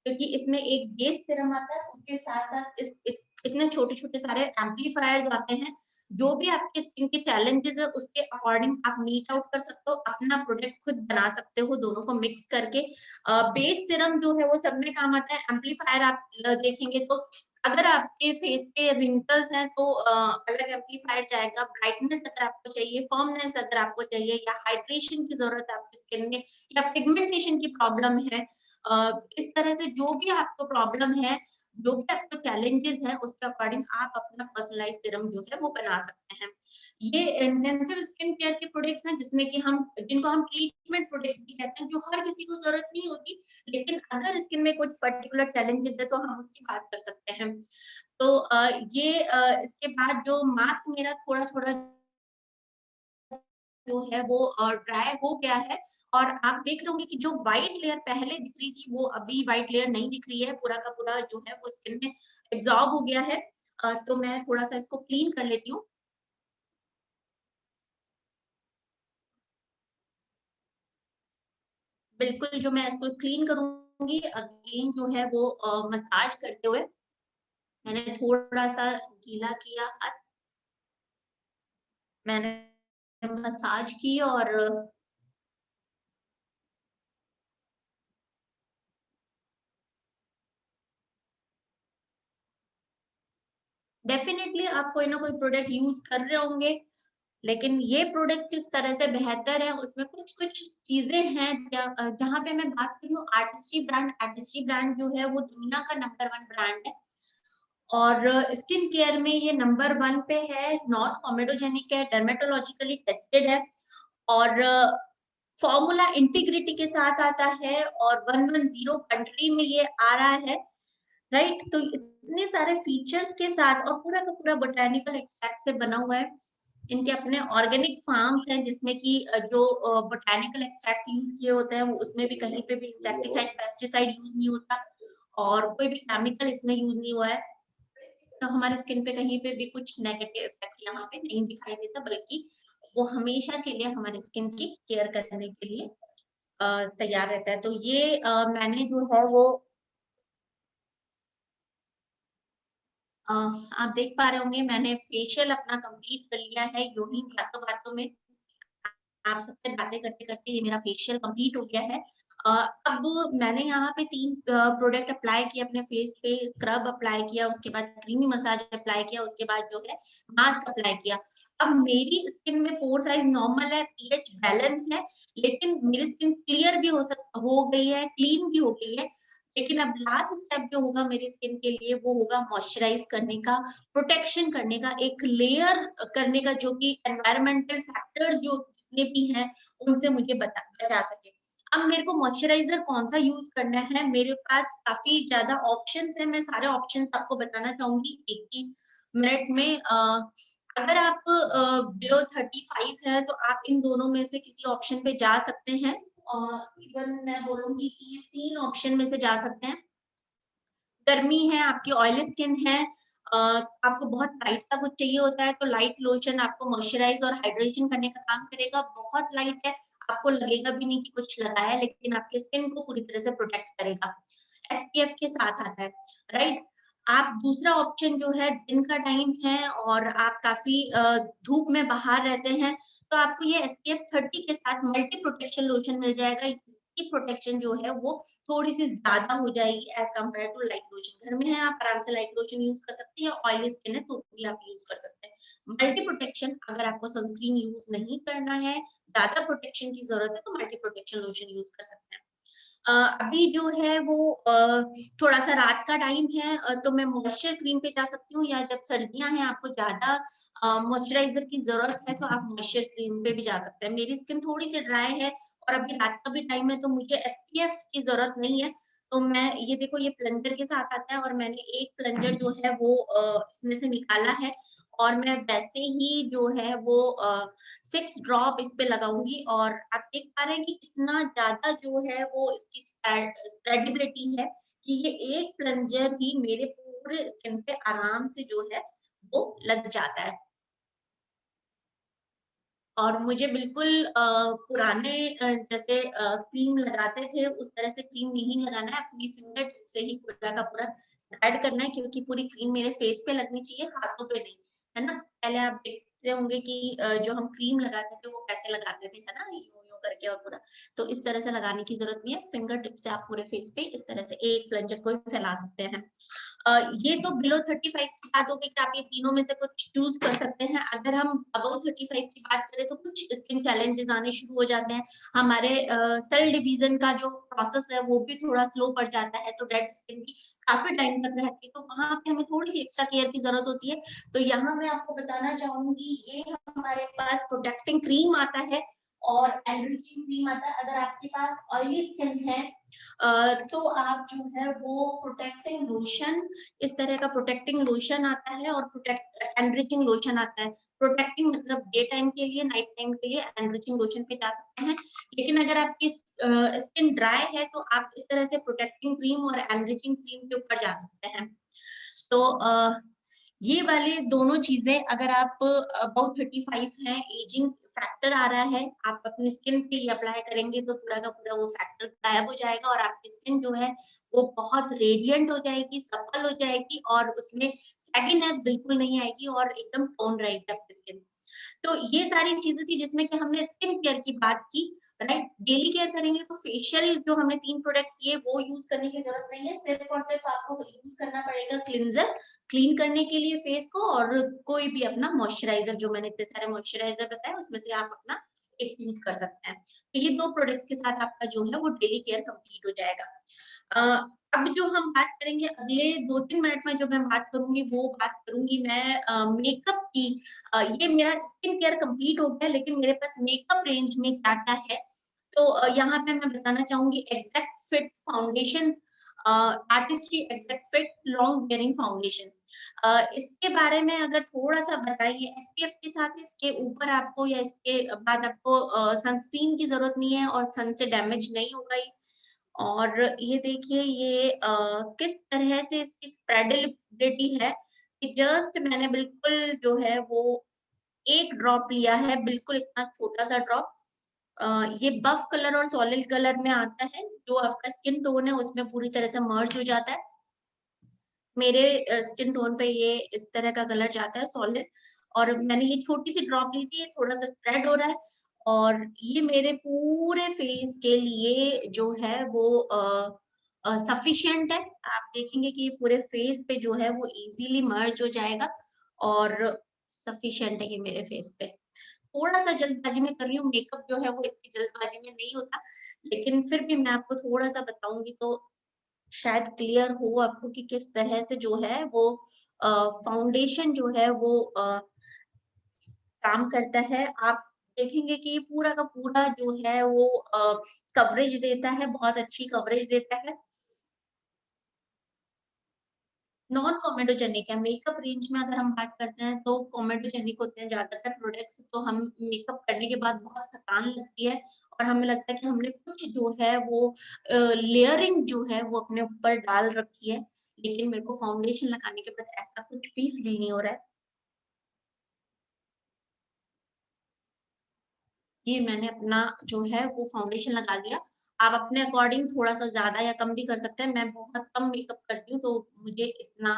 क्योंकि इसमें एक बेस सीरम आता है, उसके साथ साथ इतने छोटे छोटे सारे एम्पलीफायर्स आते हैं, जो भी आपके स्किन के चैलेंजेस है उसके अकॉर्डिंग आप मीट आउट कर सकते हो, अपना प्रोडक्ट खुद बना सकते हो, दोनों को मिक्स करके। बेस सीरम जो है वो सब में काम आता है, एम्पलीफायर आप देखेंगे तो अगर आपके फेस पे रिंकल्स हैं तो अलग एम्पलीफायर जाएगा, ब्राइटनेस अगर आपको चाहिए, फर्मनेस अगर आपको चाहिए, या हाइड्रेशन की जरूरत है आपकी स्किन में, या पिगमेंटेशन की प्रॉब्लम है, इस तरह से जो भी आपको प्रॉब्लम है, जो भी आपको चैलेंजेस हैं उसके अकॉर्डिंग आप अपना पर्सनलाइज सीरम जो है वो बना सकते हैं। ये इंटेंसिव स्किन केयर के प्रोडक्ट्स हैं जिसमें कि जिनको हम ट्रीटमेंट प्रोडक्ट्स भी कहते हैं, जो हर किसी को जरूरत नहीं होती, लेकिन अगर स्किन में कुछ पर्टिकुलर चैलेंजेस है तो हम उसकी बात कर सकते हैं। तो इसके बाद जो मास्क मेरा थोड़ा थोड़ा जो है वो ड्राई हो गया है, और आप देख रहे होंगे कि जो व्हाइट लेयर पहले दिख रही थी वो अभी व्हाइट लेयर नहीं दिख रही है, पूरा का पूरा जो है वो स्किन में एब्जॉर्ब हो गया है। तो मैं थोड़ा सा इसको क्लीन कर लेती हूँ। बिल्कुल, जो मैं इसको क्लीन करूंगी अगेन जो है वो मसाज करते हुए, मैंने थोड़ा सा गीला किया हाथ, मैंने मसाज की, और डेफिनेटली आप कोई ना कोई प्रोडक्ट यूज कर रहे होंगे, लेकिन ये प्रोडक्ट किस तरह से बेहतर है उसमें कुछ कुछ चीजें हैं जहाँ पे मैं बात करूँ। आर्टिस्ट्री ब्रांड जो है वो दुनिया का नंबर 1 ब्रांड है, और स्किन केयर में ये नंबर 1 पे है, नॉन कॉमेडोजेनिक है, डर्मेटोलॉजिकली टेस्टेड है, और फॉर्मूला इंटीग्रिटी के साथ आता है, और 110 कंट्री में ये आ रहा है, राइट। तो इतने सारे फीचर्स के साथ, और पूरा का पूरा बोटेनिकल एक्सट्रैक्ट से बना हुआ है। इनके अपने ऑर्गेनिक फार्म्स हैं जिसमें कि जो बोटेनिकल एक्सट्रैक्ट यूज किए होते हैं वो उसमें भी कहीं पे भी इंसेक्टिसाइड पेस्टिसाइड यूज नहीं होता, और कोई भी केमिकल इसमें यूज नहीं हुआ है, तो हमारे स्किन पे कहीं पे भी कुछ नेगेटिव इफेक्ट यहाँ पे नहीं दिखाई देता, बल्कि वो हमेशा के लिए हमारे स्किन की केयर करने के लिए तैयार रहता है। तो ये मैंने जो है वो आप देख पा रहे होंगे मैंने फेशियल अपना कंप्लीट कर लिया है, यूं ही बातों बातों में आप सबसे बातें करते करते ये मेरा फेशियल कंप्लीट हो गया है। अब मैंने यहाँ पे 3 प्रोडक्ट अप्लाई किए अपने फेस पे, स्क्रब अप्लाई किया, उसके बाद क्रीमी मसाज अप्लाई किया, उसके बाद जो है मास्क अप्लाई किया। अब मेरी स्किन में पोर साइज नॉर्मल है, पीएच बैलेंस है, लेकिन मेरी स्किन क्लियर भी हो गई है, क्लीन भी हो गई है। लेकिन अब लास्ट स्टेप जो होगा मेरी स्किन के लिए वो होगा मॉइस्चराइज करने का, प्रोटेक्शन करने का, एक लेयर करने का, जो कि एनवायरमेंटल फैक्टर्स जो जितने भी हैं उनसे मुझे बचा सके। अब मेरे को मॉइस्चराइजर कौन सा यूज करना है, मेरे पास काफी ज्यादा ऑप्शंस है, मैं सारे ऑप्शंस आपको बताना चाहूंगी एक ही मिनट में। अगर आप बिलो 35 है तो आप इन दोनों में से किसी ऑप्शन पे जा सकते हैं, और इवन मैं बोलूंगी कि ये 3 ऑप्शन में से जा सकते हैं। गर्मी है, आपकी ऑयली स्किन है, आपको बहुत लाइट सा कुछ चाहिए होता है, तो लाइट लोशन आपको मॉइस्चराइज और हाइड्रेशन करने का काम करेगा। बहुत लाइट है, आपको लगेगा भी नहीं कि कुछ लगाया है, लेकिन आपकी स्किन को पूरी तरह से प्रोटेक्ट करेगा। एसपीएफ के साथ आता है, राइट। आप दूसरा ऑप्शन जो है, दिन का टाइम है और आप काफी धूप में बाहर रहते हैं, तो आपको ये एसपीएफ 30 के साथ मल्टी प्रोटेक्शन लोशन मिल जाएगा। इसकी प्रोटेक्शन जो है वो थोड़ी सी ज्यादा हो जाएगी as compare to light lotion. घर में है आप आराम से लाइट लोशन यूज कर सकते हैं, या ऑयली स्किन है तो भी आप यूज कर सकते हैं। मल्टी प्रोटेक्शन, अगर आपको सनस्क्रीन यूज नहीं करना है, ज्यादा प्रोटेक्शन की जरूरत है, तो मल्टी प्रोटेक्शन लोशन यूज कर सकते हैं। अभी जो है वो थोड़ा सा रात का टाइम है, तो मैं मॉइस्चर क्रीम पे जा सकती हूँ, या जब सर्दियां हैं आपको ज्यादा मॉइस्चराइजर की जरूरत है तो आप मॉइस्चर क्रीम पे भी जा सकते हैं। मेरी स्किन थोड़ी सी ड्राई है और अभी रात का भी टाइम है, तो मुझे एसपीएफ की जरूरत नहीं है, तो मैं ये देखो ये प्लंजर के साथ आता है, और मैंने एक प्लंजर जो है वो इसमें से निकाला है, और मैं वैसे ही जो है वो 6 ड्रॉप इस पे लगाऊंगी। और आप देख पा रहे हैं कि कितना ज्यादा जो है वो इसकी स्प्रेडेबिलिटी है, कि ये एक प्लंजर ही मेरे पूरे स्किन पे आराम से जो है वो लग जाता है। और मुझे बिल्कुल पुराने जैसे क्रीम लगाते थे उस तरह से क्रीम नहीं लगाना है, अपनी फिंगर टिप से ही पूरा का पूरा स्प्रेड करना है, क्योंकि पूरी क्रीम मेरे फेस पे लगनी चाहिए, हाथों पे नहीं, है ना। पहले आप देखते होंगे कि जो हम क्रीम लगाते थे वो कैसे लगाते थे, है ना, यूं यूं करके, और पूरा, तो इस तरह से लगाने की जरूरत नहीं है। फिंगर टिप से आप पूरे फेस पे इस तरह से एक प्लंजर को फैला सकते हैं। ये तो बिलो 35 की बात हो गई कि आप ये तीनों में से कुछ चूज कर सकते हैं। अगर हम अबव 35 की बात करें तो कुछ स्किन चैलेंजेस आने शुरू हो जाते हैं, हमारे सेल डिवीजन का जो प्रोसेस है वो भी थोड़ा स्लो पड़ जाता है, तो डेड स्किन भी काफी टाइम तक रहती है, तो वहां पे हमें थोड़ी सी एक्स्ट्रा केयर की जरूरत होती है। तो यहाँ मैं आपको बताना चाहूंगी, ये हमारे पास प्रोटेक्टिंग क्रीम आता है और एनरिचिंग क्रीम आता है। अगर आपके पास ऑयली स्किन है तो आप जो है वो प्रोटेक्टिंग लोशन, इस तरह का प्रोटेक्टिंग लोशन आता है, और प्रोटेक्ट एनरिचिंग लोशन आता है। प्रोटेक्टिंग मतलब डे टाइम के लिए, नाइट टाइम के लिए एनरिचिंग लोशन पे जा सकते हैं। लेकिन अगर आपकी स्किन ड्राई है तो आप इस तरह से प्रोटेक्टिंग क्रीम और एनरिचिंग क्रीम के ऊपर जा सकते हैं। तो ये वाले दोनों चीजें, अगर आप अबाउट 35 हैं, एजिंग फैक्टर आ रहा है, आप अपनी स्किन पे ये अप्लाई करेंगे तो पूरा का पूरा वो फैक्टर गायब हो जाएगा, और आपकी स्किन जो है वो बहुत रेडिएंट हो जाएगी, सप्पल हो जाएगी, और उसमें सैगिनेस बिल्कुल नहीं आएगी, और एकदम टोन रहेगी आपकी स्किन। तो ये सारी चीजें थी जिसमें कि हमने स्किन केयर की बात की, राइट। डेली केयर करेंगे तो फेशियल जो हमने 3 प्रोडक्ट किए वो यूज करने की जरूरत नहीं है, सिर्फ और सिर्फ आपको यूज करना पड़ेगा क्लिंजर, क्लीन करने के लिए फेस को, और कोई भी अपना मॉइस्चराइजर, जो मैंने इतने सारे मॉइस्चराइजर बताए उसमें से आप अपना एक यूज कर सकते हैं। तो ये 2 प्रोडक्ट्स के साथ आपका जो है वो डेली केयर कंप्लीट हो जाएगा। अब जो हम बात करेंगे अगले 2-3 मिनट में, जो मैं बात करूंगी वो बात करूंगी मैं मेकअप की। ये मेरा स्किन केयर कंप्लीट हो गया, लेकिन मेरे पास मेकअप रेंज में क्या क्या है, तो यहाँ पे मैं बताना चाहूंगी exact fit foundation, artistry exact fit long wearing foundation. इसके बारे में अगर थोड़ा सा बताइए, एसपीएफ के साथ इसके ऊपर आपको या इसके बाद आपको सनस्क्रीन की जरूरत नहीं है, और सन से डैमेज नहीं होगा ये। और ये देखिए ये किस तरह से इसकी स्प्रेडेबिलिटी है, कि जस्ट मैंने बिल्कुल जो है वो एक ड्रॉप लिया है, बिल्कुल इतना छोटा सा ड्रॉप। ये बफ कलर और सॉलिड कलर में आता है, जो आपका स्किन टोन है उसमें पूरी तरह से मर्ज हो जाता है। मेरे स्किन टोन पे ये इस तरह का कलर जाता है सॉलिड, और मैंने ये छोटी सी ड्रॉप ली थी, थोड़ा सा स्प्रेड हो रहा है, और ये मेरे पूरे फेस के लिए जो है वो सफिशिएंट है। आप देखेंगे कि ये पूरे फेस पे जो है वो इजीली मर्ज हो जाएगा और सफिशिएंट है ये मेरे फेस पे। थोड़ा सा जल्दबाजी में कर रही हूँ, मेकअप जो है वो इतनी जल्दबाजी में नहीं होता, लेकिन फिर भी मैं आपको थोड़ा सा बताऊंगी तो शायद क्लियर हो आपको कि किस तरह से जो है वो फाउंडेशन जो है वो काम करता है। आप देखेंगे कि पूरा का पूरा जो है वो कवरेज देता है, बहुत अच्छी कवरेज देता है। नॉन कॉमेडोजेनिक है। मेकअप रेंज में अगर हम बात करते हैं तो कॉमेडोजेनिक होते हैं ज्यादातर प्रोडक्ट्स, तो हम मेकअप करने के बाद बहुत थकान लगती है और हमें लगता है कि हमने कुछ जो है वो लेयरिंग जो है वो अपने ऊपर डाल रखी है, लेकिन मेरे को फाउंडेशन लगाने के बाद ऐसा कुछ भी फील नहीं हो रहा है। ये मैंने अपना जो है वो फाउंडेशन लगा लिया। आप अपने अकॉर्डिंग थोड़ा सा ज्यादा या कम भी कर सकते हैं। मैं बहुत कम मेकअप करती हूँ तो मुझे इतना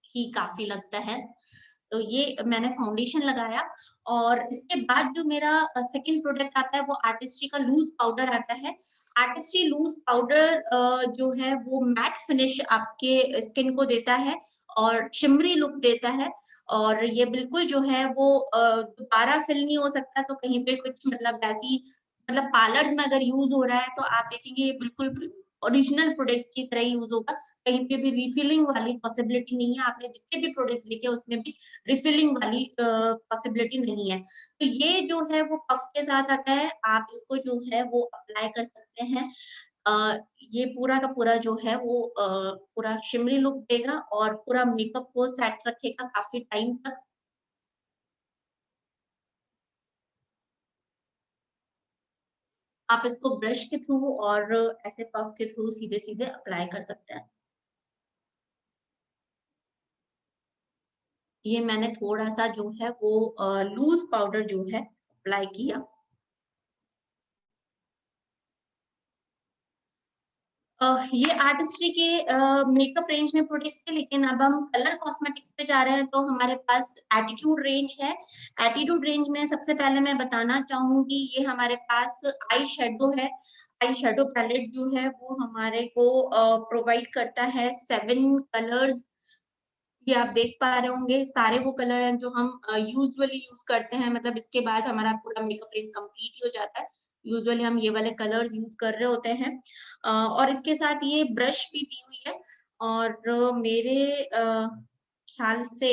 ही काफी लगता है। तो ये मैंने फाउंडेशन लगाया और इसके बाद जो मेरा सेकंड प्रोडक्ट आता है वो आर्टिस्ट्री का लूज पाउडर आता है। आर्टिस्ट्री लूज पाउडर जो है वो मैट फिनिश आपके स्किन को देता है और शिमरी लुक देता है, और ये बिल्कुल जो है वो दोबारा फिल नहीं हो सकता, तो कहीं पे कुछ मतलब ऐसी मतलब पार्लर्स में अगर यूज हो रहा है तो आप देखेंगे ये बिल्कुल ओरिजिनल प्रोडक्ट्स की तरह यूज होगा। कहीं पे भी रिफिलिंग वाली पॉसिबिलिटी नहीं है। आपने जितने भी प्रोडक्ट्स देखे उसमें भी रिफिलिंग वाली पॉसिबिलिटी नहीं है। तो ये जो है वो पफ के साथ आता है, आप इसको जो है वो अप्लाई कर सकते हैं। अ, ये पूरा का पूरा जो है वो पूरा शिमरी लुक देगा और पूरा मेकअप को सेट रखेगा काफी टाइम तक। आप इसको ब्रश के थ्रू और ऐसे पफ के थ्रू सीधे सीधे अप्लाई कर सकते हैं। ये मैंने थोड़ा सा जो है वो लूज पाउडर जो है अप्लाई किया। ये आर्टिस्ट्री के मेकअप रेंज में प्रोडक्ट्स थे, लेकिन अब हम कलर कॉस्मेटिक्स पे जा रहे हैं तो हमारे पास एटीट्यूड रेंज है। एटीट्यूड रेंज में सबसे पहले मैं बताना चाहूंगी ये हमारे पास आई शेडो है। आई शेडो पैलेट जो है वो हमारे को प्रोवाइड करता है 7 कलर्स। ये आप देख पा रहे होंगे सारे वो कलर हैं जो हम यूजुअली यूज करते हैं, मतलब इसके बाद हमारा पूरा मेकअप रेंज कंप्लीट हो जाता है। यूजुअली हम ये वाले कलर्स यूज कर रहे होते हैं। और इसके साथ ये ब्रश भी दी हुई है, और मेरे ख्याल से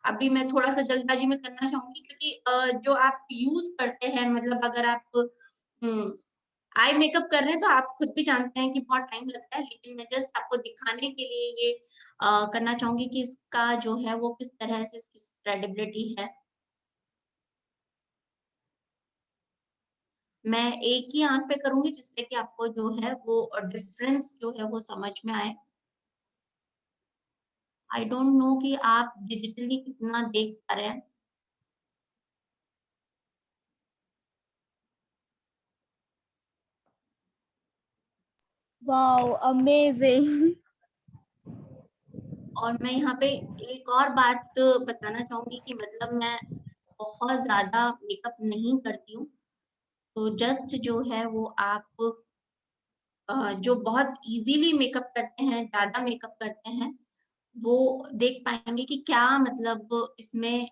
अभी मैं थोड़ा सा जल्दबाजी में करना चाहूंगी क्योंकि जो आप यूज करते हैं, मतलब अगर आप आई मेकअप कर रहे हैं तो आप खुद भी जानते हैं कि बहुत टाइम लगता है, लेकिन मैं जस्ट आपको दिखाने के लिए ये करना चाहूंगी कि इसका जो है वो किस तरह से इसकी स्प्रेडेबिलिटी है। मैं एक ही आंख पे करूंगी जिससे कि आपको जो है वो डिफरेंस जो है वो समझ में आए। आई डोंट नो कि आप डिजिटली कितना देख पा रहे हैं। Wow, amazing. और मैं यहाँ पे एक और बात बताना चाहूंगी कि मतलब मैं बहुत ज्यादा मेकअप नहीं करती हूँ, तो जस्ट जो है वो आप जो बहुत इजीली मेकअप करते हैं, ज्यादा मेकअप करते हैं, वो देख पाएंगे कि क्या मतलब इसमें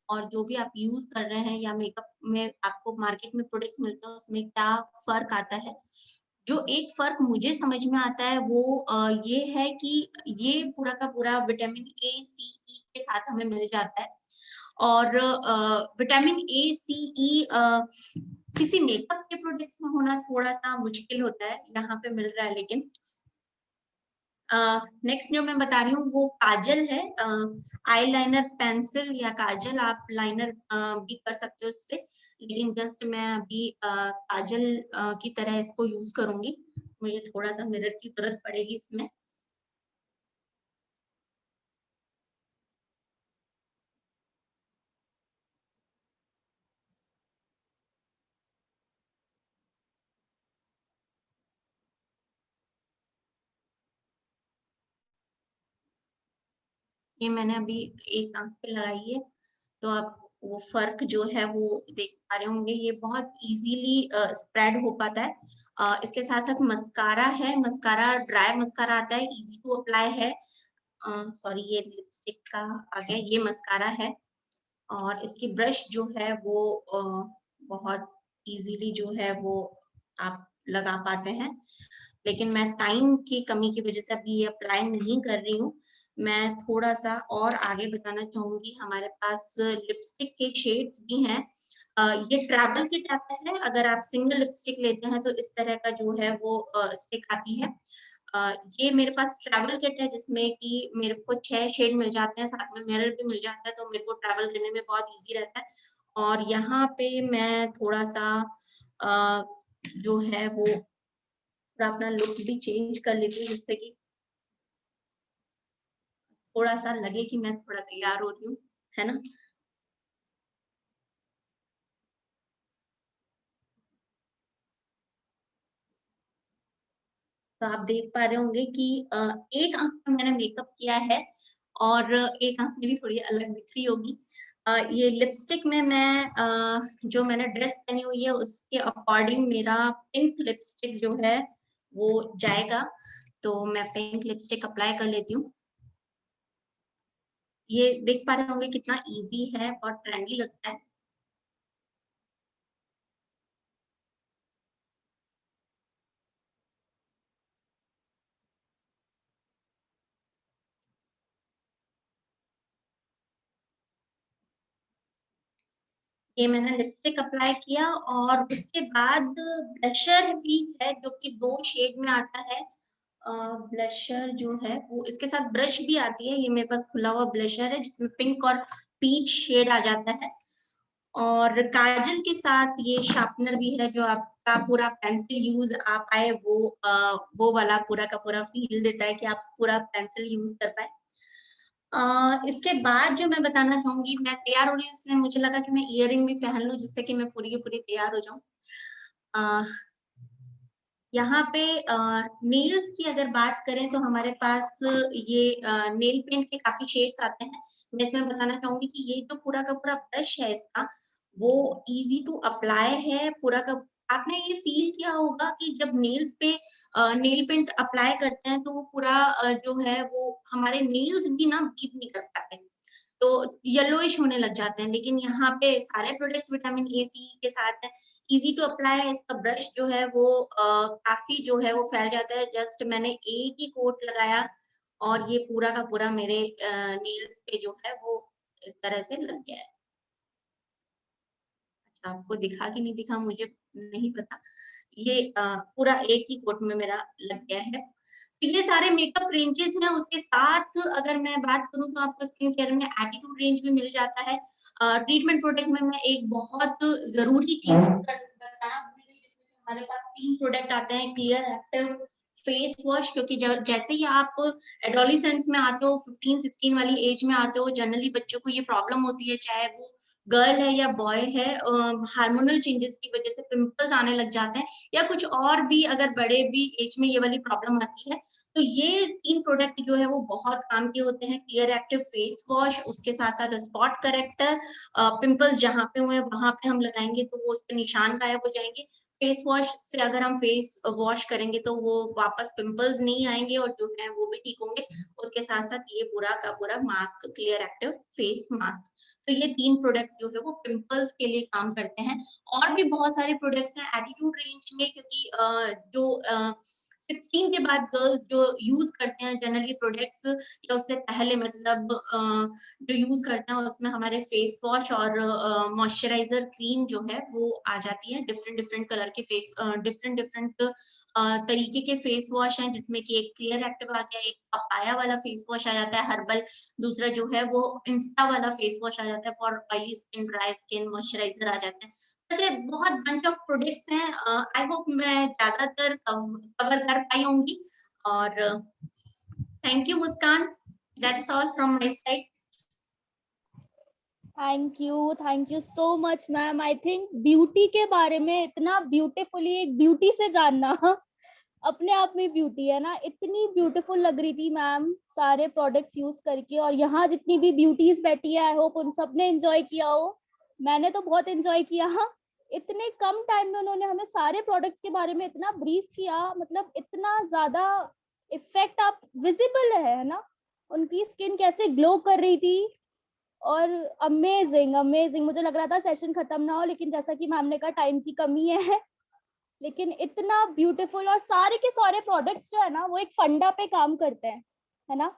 और जो भी आप यूज कर रहे हैं या मेकअप में आपको मार्केट में प्रोडक्ट्स मिलते हैं उसमें क्या फर्क आता है। जो एक फर्क मुझे समझ में आता है वो ये है कि ये पूरा का पूरा विटामिन ए सी ई के साथ हमें मिल जाता है, और विटामिन ए सी ई किसी मेकअप के प्रोडक्ट्स में होना थोड़ा सा मुश्किल होता है, यहाँ पे मिल रहा है। लेकिन नेक्स्ट जो मैं बता रही हूँ वो काजल है। आई लाइनर पेंसिल या काजल, आप लाइनर भी कर सकते हो इससे, लेकिन जस्ट मैं अभी काजल की तरह इसको यूज करूंगी। मुझे थोड़ा सा मिरर की जरूरत पड़ेगी इसमें। ये मैंने अभी एक आंख पे लगाई है, तो आप वो फर्क जो है वो देख पा रहे होंगे। ये बहुत इजीली स्प्रेड हो पाता है। इसके साथ साथ मस्कारा है, मस्कारा ड्राई मस्कारा आता है, इजी टू अप्लाई है। सॉरी, ये लिपस्टिक का आ गया, ये मस्कारा है। और इसकी ब्रश जो है वो बहुत इजीली जो है वो आप लगा पाते हैं, लेकिन मैं टाइम की कमी की वजह से अभी ये अप्लाई नहीं कर रही हूँ। मैं थोड़ा सा और आगे बताना चाहूंगी। हमारे पास लिपस्टिक के शेड्स भी हैं। ये ट्रैवल किट आता है। अगर आप सिंगल लिपस्टिक लेते हैं तो इस तरह का जो है वो स्टिक आती है। ये मेरे पास ट्रैवल किट है जिसमें कि मेरे को 6 शेड मिल जाते हैं, साथ में मिरर भी मिल जाता है, तो मेरे को ट्रैवल करने में बहुत इजी रहता है। और यहाँ पे मैं थोड़ा सा जो है वो अपना लुक भी चेंज कर लेती हूँ, जिससे कि थोड़ा सा लगे कि मैं थोड़ा तैयार हो रही हूँ, है ना। तो आप देख पा रहे होंगे कि एक आंख में मैंने मेकअप किया है और एक आंख मेरी थोड़ी अलग दिख रही होगी। ये लिपस्टिक में मैं जो मैंने ड्रेस पहनी हुई है उसके अकॉर्डिंग मेरा पिंक लिपस्टिक जो है वो जाएगा। तो मैं पिंक लिपस्टिक अप्लाई कर लेती हूँ। ये देख पा रहे होंगे कितना इजी है, बहुत ट्रेंडी लगता है। ये मैंने लिपस्टिक अप्लाई किया और उसके बाद ब्लशर भी है जो कि 2 शेड में आता है। ब्लशर जो है वो इसके साथ ब्रश भी आती है। ये मेरे पास खुला हुआ ब्लशर है जिसमें पिंक और पीच शेड आ जाता है। और काजल के साथ ये शार्पनर भी है जो आपका पूरा पेंसिल यूज आ पाए, वो वाला पूरा का पूरा फील देता है कि आप पूरा पेंसिल यूज कर पाए। इसके बाद जो मैं बताना चाहूंगी, मैं तैयार हो रही हूँ इसलिए मुझे लगा कि मैं इयररिंग भी पहन लूं जिससे कि मैं पूरी की पूरी तैयार हो जाऊं। यहाँ पे नेल्स की अगर बात करें तो हमारे पास ये नेल पेंट के काफी शेड्स आते हैं। मैं इसमें बताना चाहूंगी कि ये जो पूरा का पूरा ब्रश है इसका वो इजी टू अप्लाई है। पूरा का आपने ये फील किया होगा कि जब नेल्स पे नेल पेंट अप्लाई करते हैं तो वो पूरा जो है वो हमारे नेल्स भी ना ब्रीथ नहीं कर पाते, तो येलोइश होने लग जाते हैं। लेकिन यहाँ पे सारे प्रोडक्ट्स विटामिन ए सी के साथ है, इजी टू अप्लाई है। इसका ब्रश जो है वो काफी जो है वो फैल जाता है। जस्ट मैंने एक ही कोट लगाया और ये पूरा का पूरा मेरे नेल्स पे जो है वो इस तरह से लग गया है। अच्छा, आपको दिखा कि नहीं दिखा मुझे नहीं पता। ये पूरा एक ही कोट में मेरा लग गया है। तो ये सारे मेकअप रेंजेस हैं। उसके साथ अगर मैं बात करूं तो आपको स्किन केयर में एटीट्यूड रेंज भी मिल जाता है। ट्रीटमेंट प्रोडक्ट में मैं एक बहुत जरूरी चीज बताना भूल गई, जिसमें हमारे पास 3 प्रोडक्ट आते हैं। क्लियर एक्टिव फेस वॉश, क्योंकि जैसे ही आप एडोलेसेंस में आते हो, 15-16 वाली एज में आते हो, जनरली बच्चों को ये प्रॉब्लम होती है, चाहे वो गर्ल है या बॉय है। हार्मोनल चेंजेस की वजह से पिंपल्स आने लग जाते हैं, या कुछ और भी अगर बड़े भी एज में ये वाली प्रॉब्लम आती है। तो ये 3 प्रोडक्ट जो है वो बहुत काम के होते हैं। क्लियर एक्टिव फेस वॉश, उसके साथ साथ स्पॉट करेक्टर, पिंपल्स जहाँ पे हुए वहां पे हम लगाएंगे तो वो उस पर निशान गायब हो जाएंगे। फेस वॉश से अगर हम फेस वॉश करेंगे तो वो वापस पिंपल्स नहीं आएंगे और जो है वो भी ठीक होंगे। उसके साथ साथ ये पूरा का पूरा mask, clear active face mask. तो ये 3 प्रोडक्ट जो है वो पिंपल्स के लिए काम करते हैं। और भी बहुत सारे प्रोडक्ट्स हैं एटीट्यूड रेंज में, क्योंकि जो 16 के बाद गर्ल्स जो यूज करते हैं जनरली प्रोडक्ट्स, या उससे पहले मतलब जो यूज करते हैं, उसमें हमारे फेस वॉश और मॉइस्चराइजर क्रीम जो है वो आ जाती है। डिफरेंट डिफरेंट कलर के फेस डिफरेंट डिफरेंट तरीके के फेस वॉश हैं, जिसमें कि एक क्लियर एक्टिव आ गया, एक पपाया वाला फेस वॉश आ जाता है हर्बल, दूसरा जो है वो इंस्टा वाला फेस वॉश आ जाता है for oily skin, dry skin, moisturiser आ जाते हैं। ऐसे बहुत बंच ऑफ प्रोडक्ट्स हैं। आई होप मैं ज्यादातर कवर कर पाई होंगी। और thank you Muskan, that is all from my side. Thank you so much ma'am. I think beauty के बारे में इतना ब्यूटीफुली एक ब्यूटी से जानना अपने आप में ब्यूटी है ना। इतनी ब्यूटीफुल लग रही थी मैम सारे प्रोडक्ट्स यूज करके, और यहाँ जितनी भी ब्यूटीज बैठी है आई होप उन सब ने एंजॉय किया हो। मैंने तो बहुत एंजॉय किया। इतने कम टाइम में उन्होंने हमें सारे प्रोडक्ट्स के बारे में इतना ब्रीफ किया, मतलब इतना ज्यादा इफेक्ट आप विजिबल है ना, उनकी स्किन कैसे ग्लो कर रही थी। और अमेजिंग अमेजिंग, मुझे लग रहा था सेशन खत्म ना हो, लेकिन जैसा कि मैम ने कहा टाइम की कमी है। लेकिन इतना ब्यूटीफुल, और सारे के सारे प्रोडक्ट्स जो है ना वो एक फंडा पे काम करते हैं, है ना।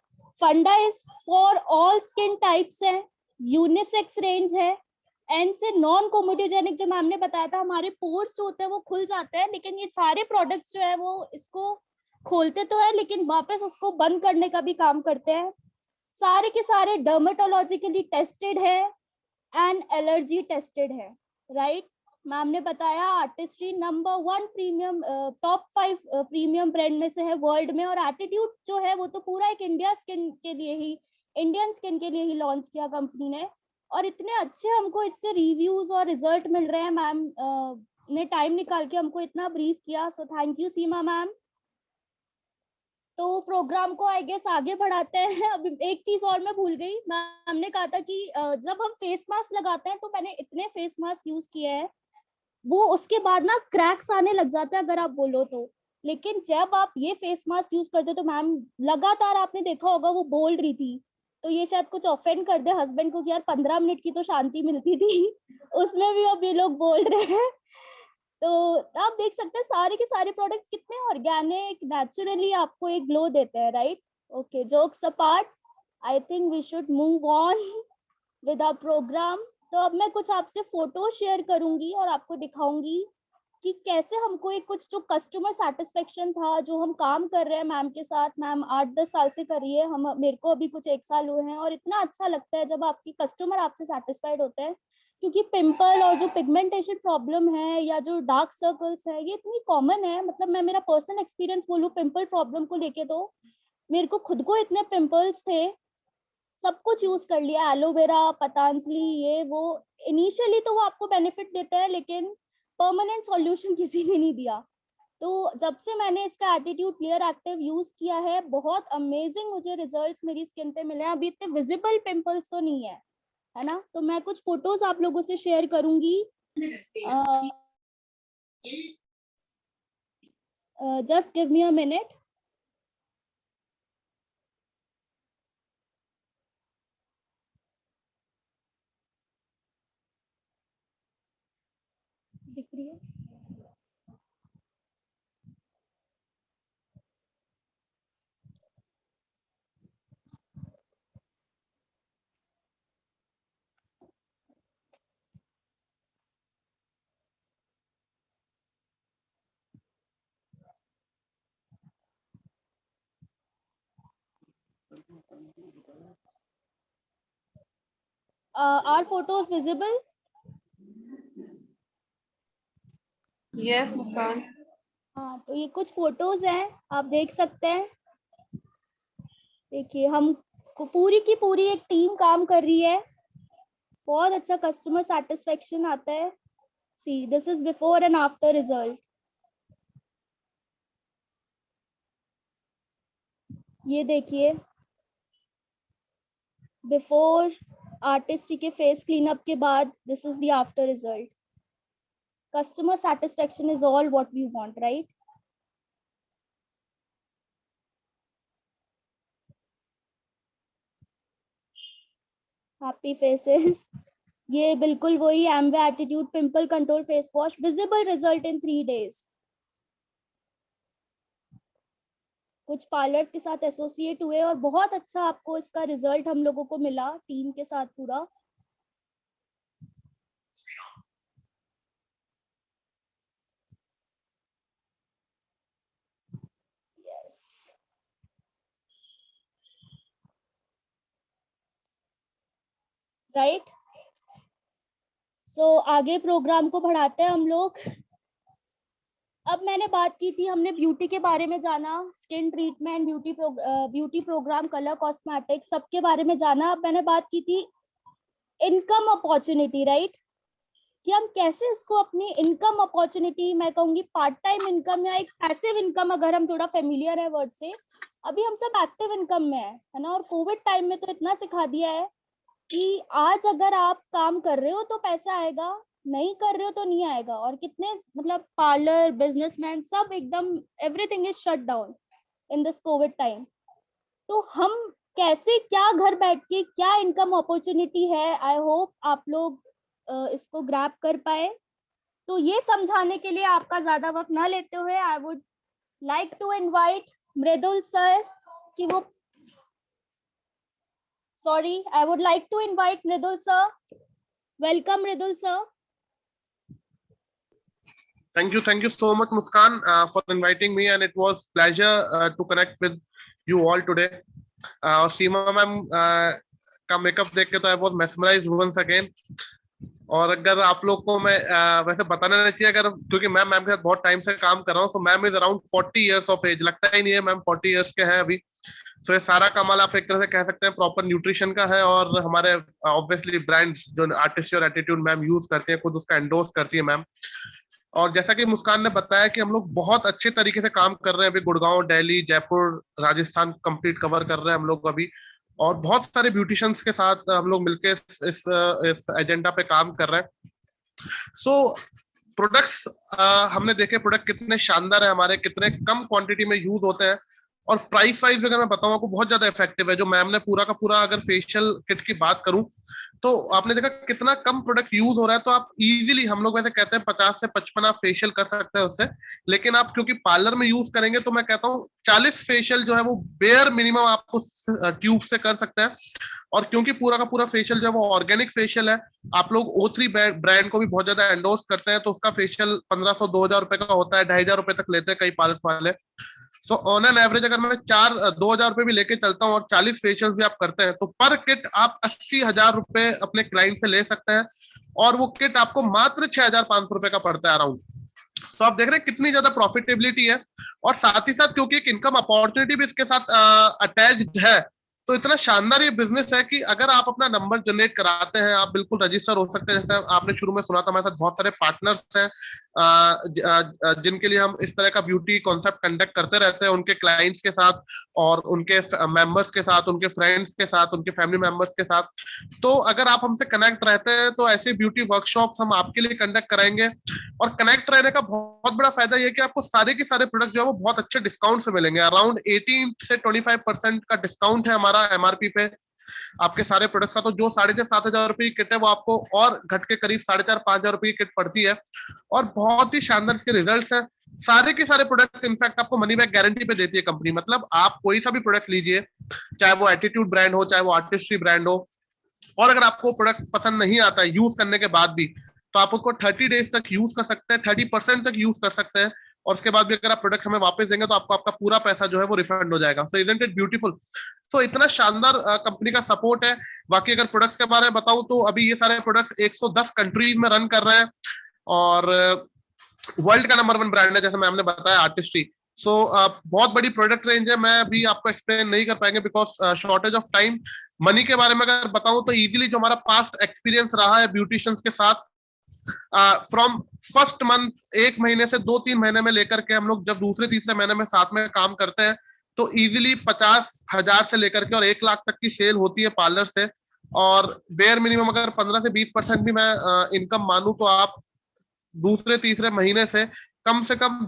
फंडा is for all skin types है, यूनिसेक्स रेंज है, एंड से नॉन कोमोडोजेनिक। जो मैम ने बताया था हमारे पोर्स जो होते हैं वो खुल जाते हैं, लेकिन ये सारे प्रोडक्ट्स जो है वो इसको खोलते तो है लेकिन वापस उसको बंद करने का भी काम करते हैं। सारे के सारे डर्मेटोलॉजिकली टेस्टेड है एंड एलर्जी टेस्टेड है, राइट। मैम ने बताया artistry number 1 premium top 5 premium brand में से है वर्ल्ड में, और एटीट्यूड जो है वो तो पूरा एक इंडियन स्किन के लिए ही लॉन्च किया कंपनी ने। और इतने अच्छे हमको इससे रिव्यूज और रिजल्ट मिल रहे हैं। मैम ने टाइम निकाल के हमको इतना ब्रीफ किया, so thank you Seema ma'am. तो प्रोग्राम को आई गेस आगे बढ़ाते हैं। अब एक चीज और मैं भूल गई, मैम ने कहा था कि जब हम फेस मास्क लगाते हैं, तो मैंने इतने फेस मास्क यूज किए हैं वो उसके बाद ना क्रैक्स आने लग जाते हैं अगर आप बोलो तो। लेकिन जब आप ये फेस मास्क यूज करते तो मैम लगातार आपने देखा होगा वो बोल रही थी, तो ये शायद कुछ ऑफेंड कर दे हस्बैंड को कि यार 15 मिनट की तो शांति मिलती थी, उसमें भी अब ये लोग बोल रहे हैं। तो आप देख सकते हैं सारे के सारे प्रोडक्ट्स कितने ऑर्गेनिक नेचुरली आपको एक ग्लो देते हैं, right. Okay, jokes apart, I think we should move on with our programme. तो अब मैं कुछ आपसे फोटो शेयर करूंगी और आपको दिखाऊंगी कि कैसे हमको एक कुछ जो कस्टमर सेटिस्फेक्शन था, जो हम काम कर रहे हैं मैम के साथ। मैम 8-10 साल से कर रही है, हम मेरे को अभी कुछ 1 साल हुए हैं, और इतना अच्छा लगता है जब आपकी कस्टमर आपसे सेटिस्फाइड होते हैं। क्योंकि पिंपल और जो पिगमेंटेशन प्रॉब्लम है या जो डार्क सर्कल्स है ये इतनी कॉमन है। मतलब मैं मेरा पर्सनल एक्सपीरियंस बोलूं पिंपल प्रॉब्लम को लेके, तो मेरे को खुद को इतने पिंपल्स थे, सब कुछ यूज कर लिया, एलोवेरा, पतंजलि, ये वो। इनिशियली तो वो आपको बेनिफिट देता है लेकिन परमानेंट सॉल्यूशन किसी ने नहीं दिया। तो जब से मैंने इसका एटीट्यूड क्लियर एक्टिव यूज किया है, बहुत अमेजिंग मुझे रिजल्ट्स मेरी स्किन पे मिले हैं। अभी इतने विजिबल पिंपल्स तो नहीं है ना। तो मैं कुछ फोटोज आप लोगों से शेयर करूंगी। Just give me a minute. दिख रही है? Are photos visible? Yes, मुस्कान। हाँ, तो ये कुछ फोटोज हैं, आप देख सकते हैं। देखिए हम पूरी की पूरी एक टीम काम कर रही है, बहुत अच्छा कस्टमर सेटिस्फेक्शन आता है। See, this is before and after result. ये देखिए बिफोर आर्टिस्ट्री के फेस क्लीनअप के बाद, this is the after result. Customer satisfaction is all what we want, right. Happy faces. ये बिल्कुल वही Amway attitude pimple control face wash, visible result in 3 days। कुछ parlours के साथ एसोसिएट हुए और बहुत अच्छा आपको इसका रिजल्ट हम लोगों को मिला टीम के साथ पूरा। Yes, right. सो आगे प्रोग्राम को बढ़ाते हैं हम लोग। अब मैंने बात की थी, हमने ब्यूटी के बारे में जाना, skin treatment, beauty programme, colour cosmetics, सबके बारे में जाना। अब मैंने बात की थी इनकम अपॉर्चुनिटी, राइट। कि हम कैसे इसको अपनी इनकम अपॉर्चुनिटी, मैं कहूंगी पार्ट टाइम इनकम या एक पैसिव इनकम, अगर हम थोड़ा फेमिलियर है वर्ड से, अभी हम सब एक्टिव इनकम में है ना। और कोविड टाइम में तो इतना सिखा दिया है कि आज अगर आप काम कर रहे हो तो पैसा आएगा, नहीं कर रहे हो तो नहीं आएगा। और कितने मतलब पार्लर, बिजनेसमैन सब एकदम everything is shut down in this Covid time. तो हम कैसे, क्या घर बैठ के क्या इनकम अपॉर्चुनिटी है, आई होप आप लोग इसको ग्रैब कर पाए। तो ये समझाने के लिए आपका ज्यादा वक्त ना लेते हुए I would like to invite Mridul sir कि वो I would like to invite Mridul sir. Welcome, Mridul sir. Thank you so much, Muskan, for inviting me, and it was pleasure to connect with you all today. और सीमा ma'am का makeup देख के तो I was mesmerised once again. और अगर आप लोग को मैं वैसे बताना नहीं चाहिए, अगर क्योंकि मैम के साथ बहुत टाइम से काम कर रहा हूँ, तो ma'am is around 40 years of age, लगता ही नहीं है मैम 40 इयर्स के हैं अभी। तो ये सारा कमाल आप एक तरह से कह सकते हैं प्रॉपर न्यूट्रिशन का है। और हमारे ऑब्वियसली ब्रांड्स जो आर्टिस्ट और एटीट्यूड मैम यूज करती है, खुद उसका एंडोर्स करती है मैम। और जैसा कि मुस्कान ने बताया कि हम लोग बहुत अच्छे तरीके से काम कर रहे हैं अभी, गुड़गांव, दिल्ली, जयपुर, राजस्थान कंप्लीट कवर कर रहे हैं हम लोग अभी। और बहुत सारे ब्यूटिशियंस के साथ हम लोग मिलके इस एजेंडा पे काम कर रहे हैं। सो प्रोडक्ट्स हमने देखे, प्रोडक्ट कितने शानदार है हमारे, कितने कम क्वांटिटी में यूज होते हैं। और प्राइस वाइज अगर मैं बताऊं आपको, बहुत ज्यादा इफेक्टिव है। जो मैम ने पूरा का पूरा, अगर फेशियल किट की बात करूं तो आपने देखा कितना कम प्रोडक्ट यूज हो रहा है। तो आप इजीली, हम लोग वैसे कहते हैं 50 से 55 आप फेशियल कर सकते हैं उससे, लेकिन आप क्योंकि पार्लर में यूज करेंगे तो मैं कहता हूँ 40 फेशियल जो है वो बेयर मिनिमम आप उस ट्यूब से कर सकते हैं। और क्योंकि पूरा का पूरा फेशियल जो है वो ऑर्गेनिक फेशियल है, आप लोग O3 ब्रांड को भी बहुत ज्यादा एंडोर्स करते हैं, तो उसका फेशियल 1500-2000 रुपए का होता है, 2500 रुपए तक लेते हैं कई पार्लर वाले। सो ऑन एन एवरेज अगर मैं 2000 रुपए भी लेके चलता हूँ और 40 फेशियल भी आप करते हैं, तो पर किट आप 80,000 रुपए अपने क्लाइंट से ले सकते हैं। और वो किट आपको मात्र 6500 रुपए का पड़ता है अराउंड। तो आप देख रहे हैं कितनी ज्यादा प्रॉफिटेबिलिटी है। और साथ ही साथ क्योंकि एक इनकम अपॉर्चुनिटी भी इसके साथ अटैच्ड है, तो इतना शानदार ये बिजनेस है कि अगर आप अपना नंबर जनरेट कराते हैं, आप बिल्कुल रजिस्टर हो सकते हैं। जैसे आपने शुरू में सुना था, हमारे साथ बहुत सारे पार्टनर्स हैं जिनके लिए हम इस तरह का ब्यूटी कॉन्सेप्ट कंडक्ट करते रहते हैं, उनके क्लाइंट्स के साथ और उनके मेंबर्स के साथ, उनके फ्रेंड्स के साथ, उनके फैमिली मेंबर्स के साथ। तो अगर आप हमसे कनेक्ट रहते हैं तो ऐसे ब्यूटी वर्कशॉप्स हम आपके लिए कंडक्ट कराएंगे। और कनेक्ट रहने का बहुत बड़ा फायदा ये कि आपको सारे के सारे प्रोडक्ट जो है वो बहुत अच्छे डिस्काउंट से मिलेंगे। अराउंड 18 से 25% का डिस्काउंट है हमारा MRP पे आपके सारे प्रोडक्ट्स का। तो जो 6500-7000 रुपए की किट है वो आपको और घट के करीब 4500-5000 रुपए की किट पड़ती है। और बहुत ही शानदार इसके रिजल्ट्स हैं। सारे के सारे प्रोडक्ट्स इनफैक्ट आपको मनी बैक गारंटी पे देती है कंपनी। मतलब आप कोई सा भी प्रोडक्ट लीजिए, चाहे वो एटीट्यूड ब्रांड हो, चाहे वो आर्टिस्ट्री ब्रांड हो, और अगर आपको प्रोडक्ट पसंद नहीं आता है यूज करने के बाद भी, तो आप उसको 30 डेज तक यूज कर सकते हैं, 30% तक यूज कर सकते हैं। और उसके बाद भी अगर आप प्रोडक्ट हमें वापस देंगे तो आपको आपका पूरा पैसा जो है वो रिफंड हो जाएगा। सो इजंट इट ब्यूटीफुल? तो इतना शानदार कंपनी का सपोर्ट है। बाकी अगर प्रोडक्ट्स के बारे में बताऊं तो अभी ये सारे प्रोडक्ट्स 110 कंट्रीज में रन कर रहे हैं और वर्ल्ड का नंबर 1 ब्रांड है, जैसे मैम ने बताया, आर्टिस्ट्री। सो बहुत बड़ी प्रोडक्ट रेंज है। मैं अभी आपको एक्सप्लेन नहीं कर पाएंगे because shortage of time. Money के बारे में अगर बताऊं तो इजीली जो हमारा पास्ट एक्सपीरियंस रहा है ब्यूटिशियंस के साथ, फ्रॉम फर्स्ट मंथ, 1 महीने से 2-3 महीने में लेकर के हम लोग जब दूसरे तीसरे महीने में साथ में काम करते हैं, तो इजीली 50,000 से लेकर के और 1 लाख तक की सेल होती है पार्लर से। और बेयर मिनिमम अगर 15 से 20% भी मैं इनकम मानूं तो आप दूसरे तीसरे महीने से कम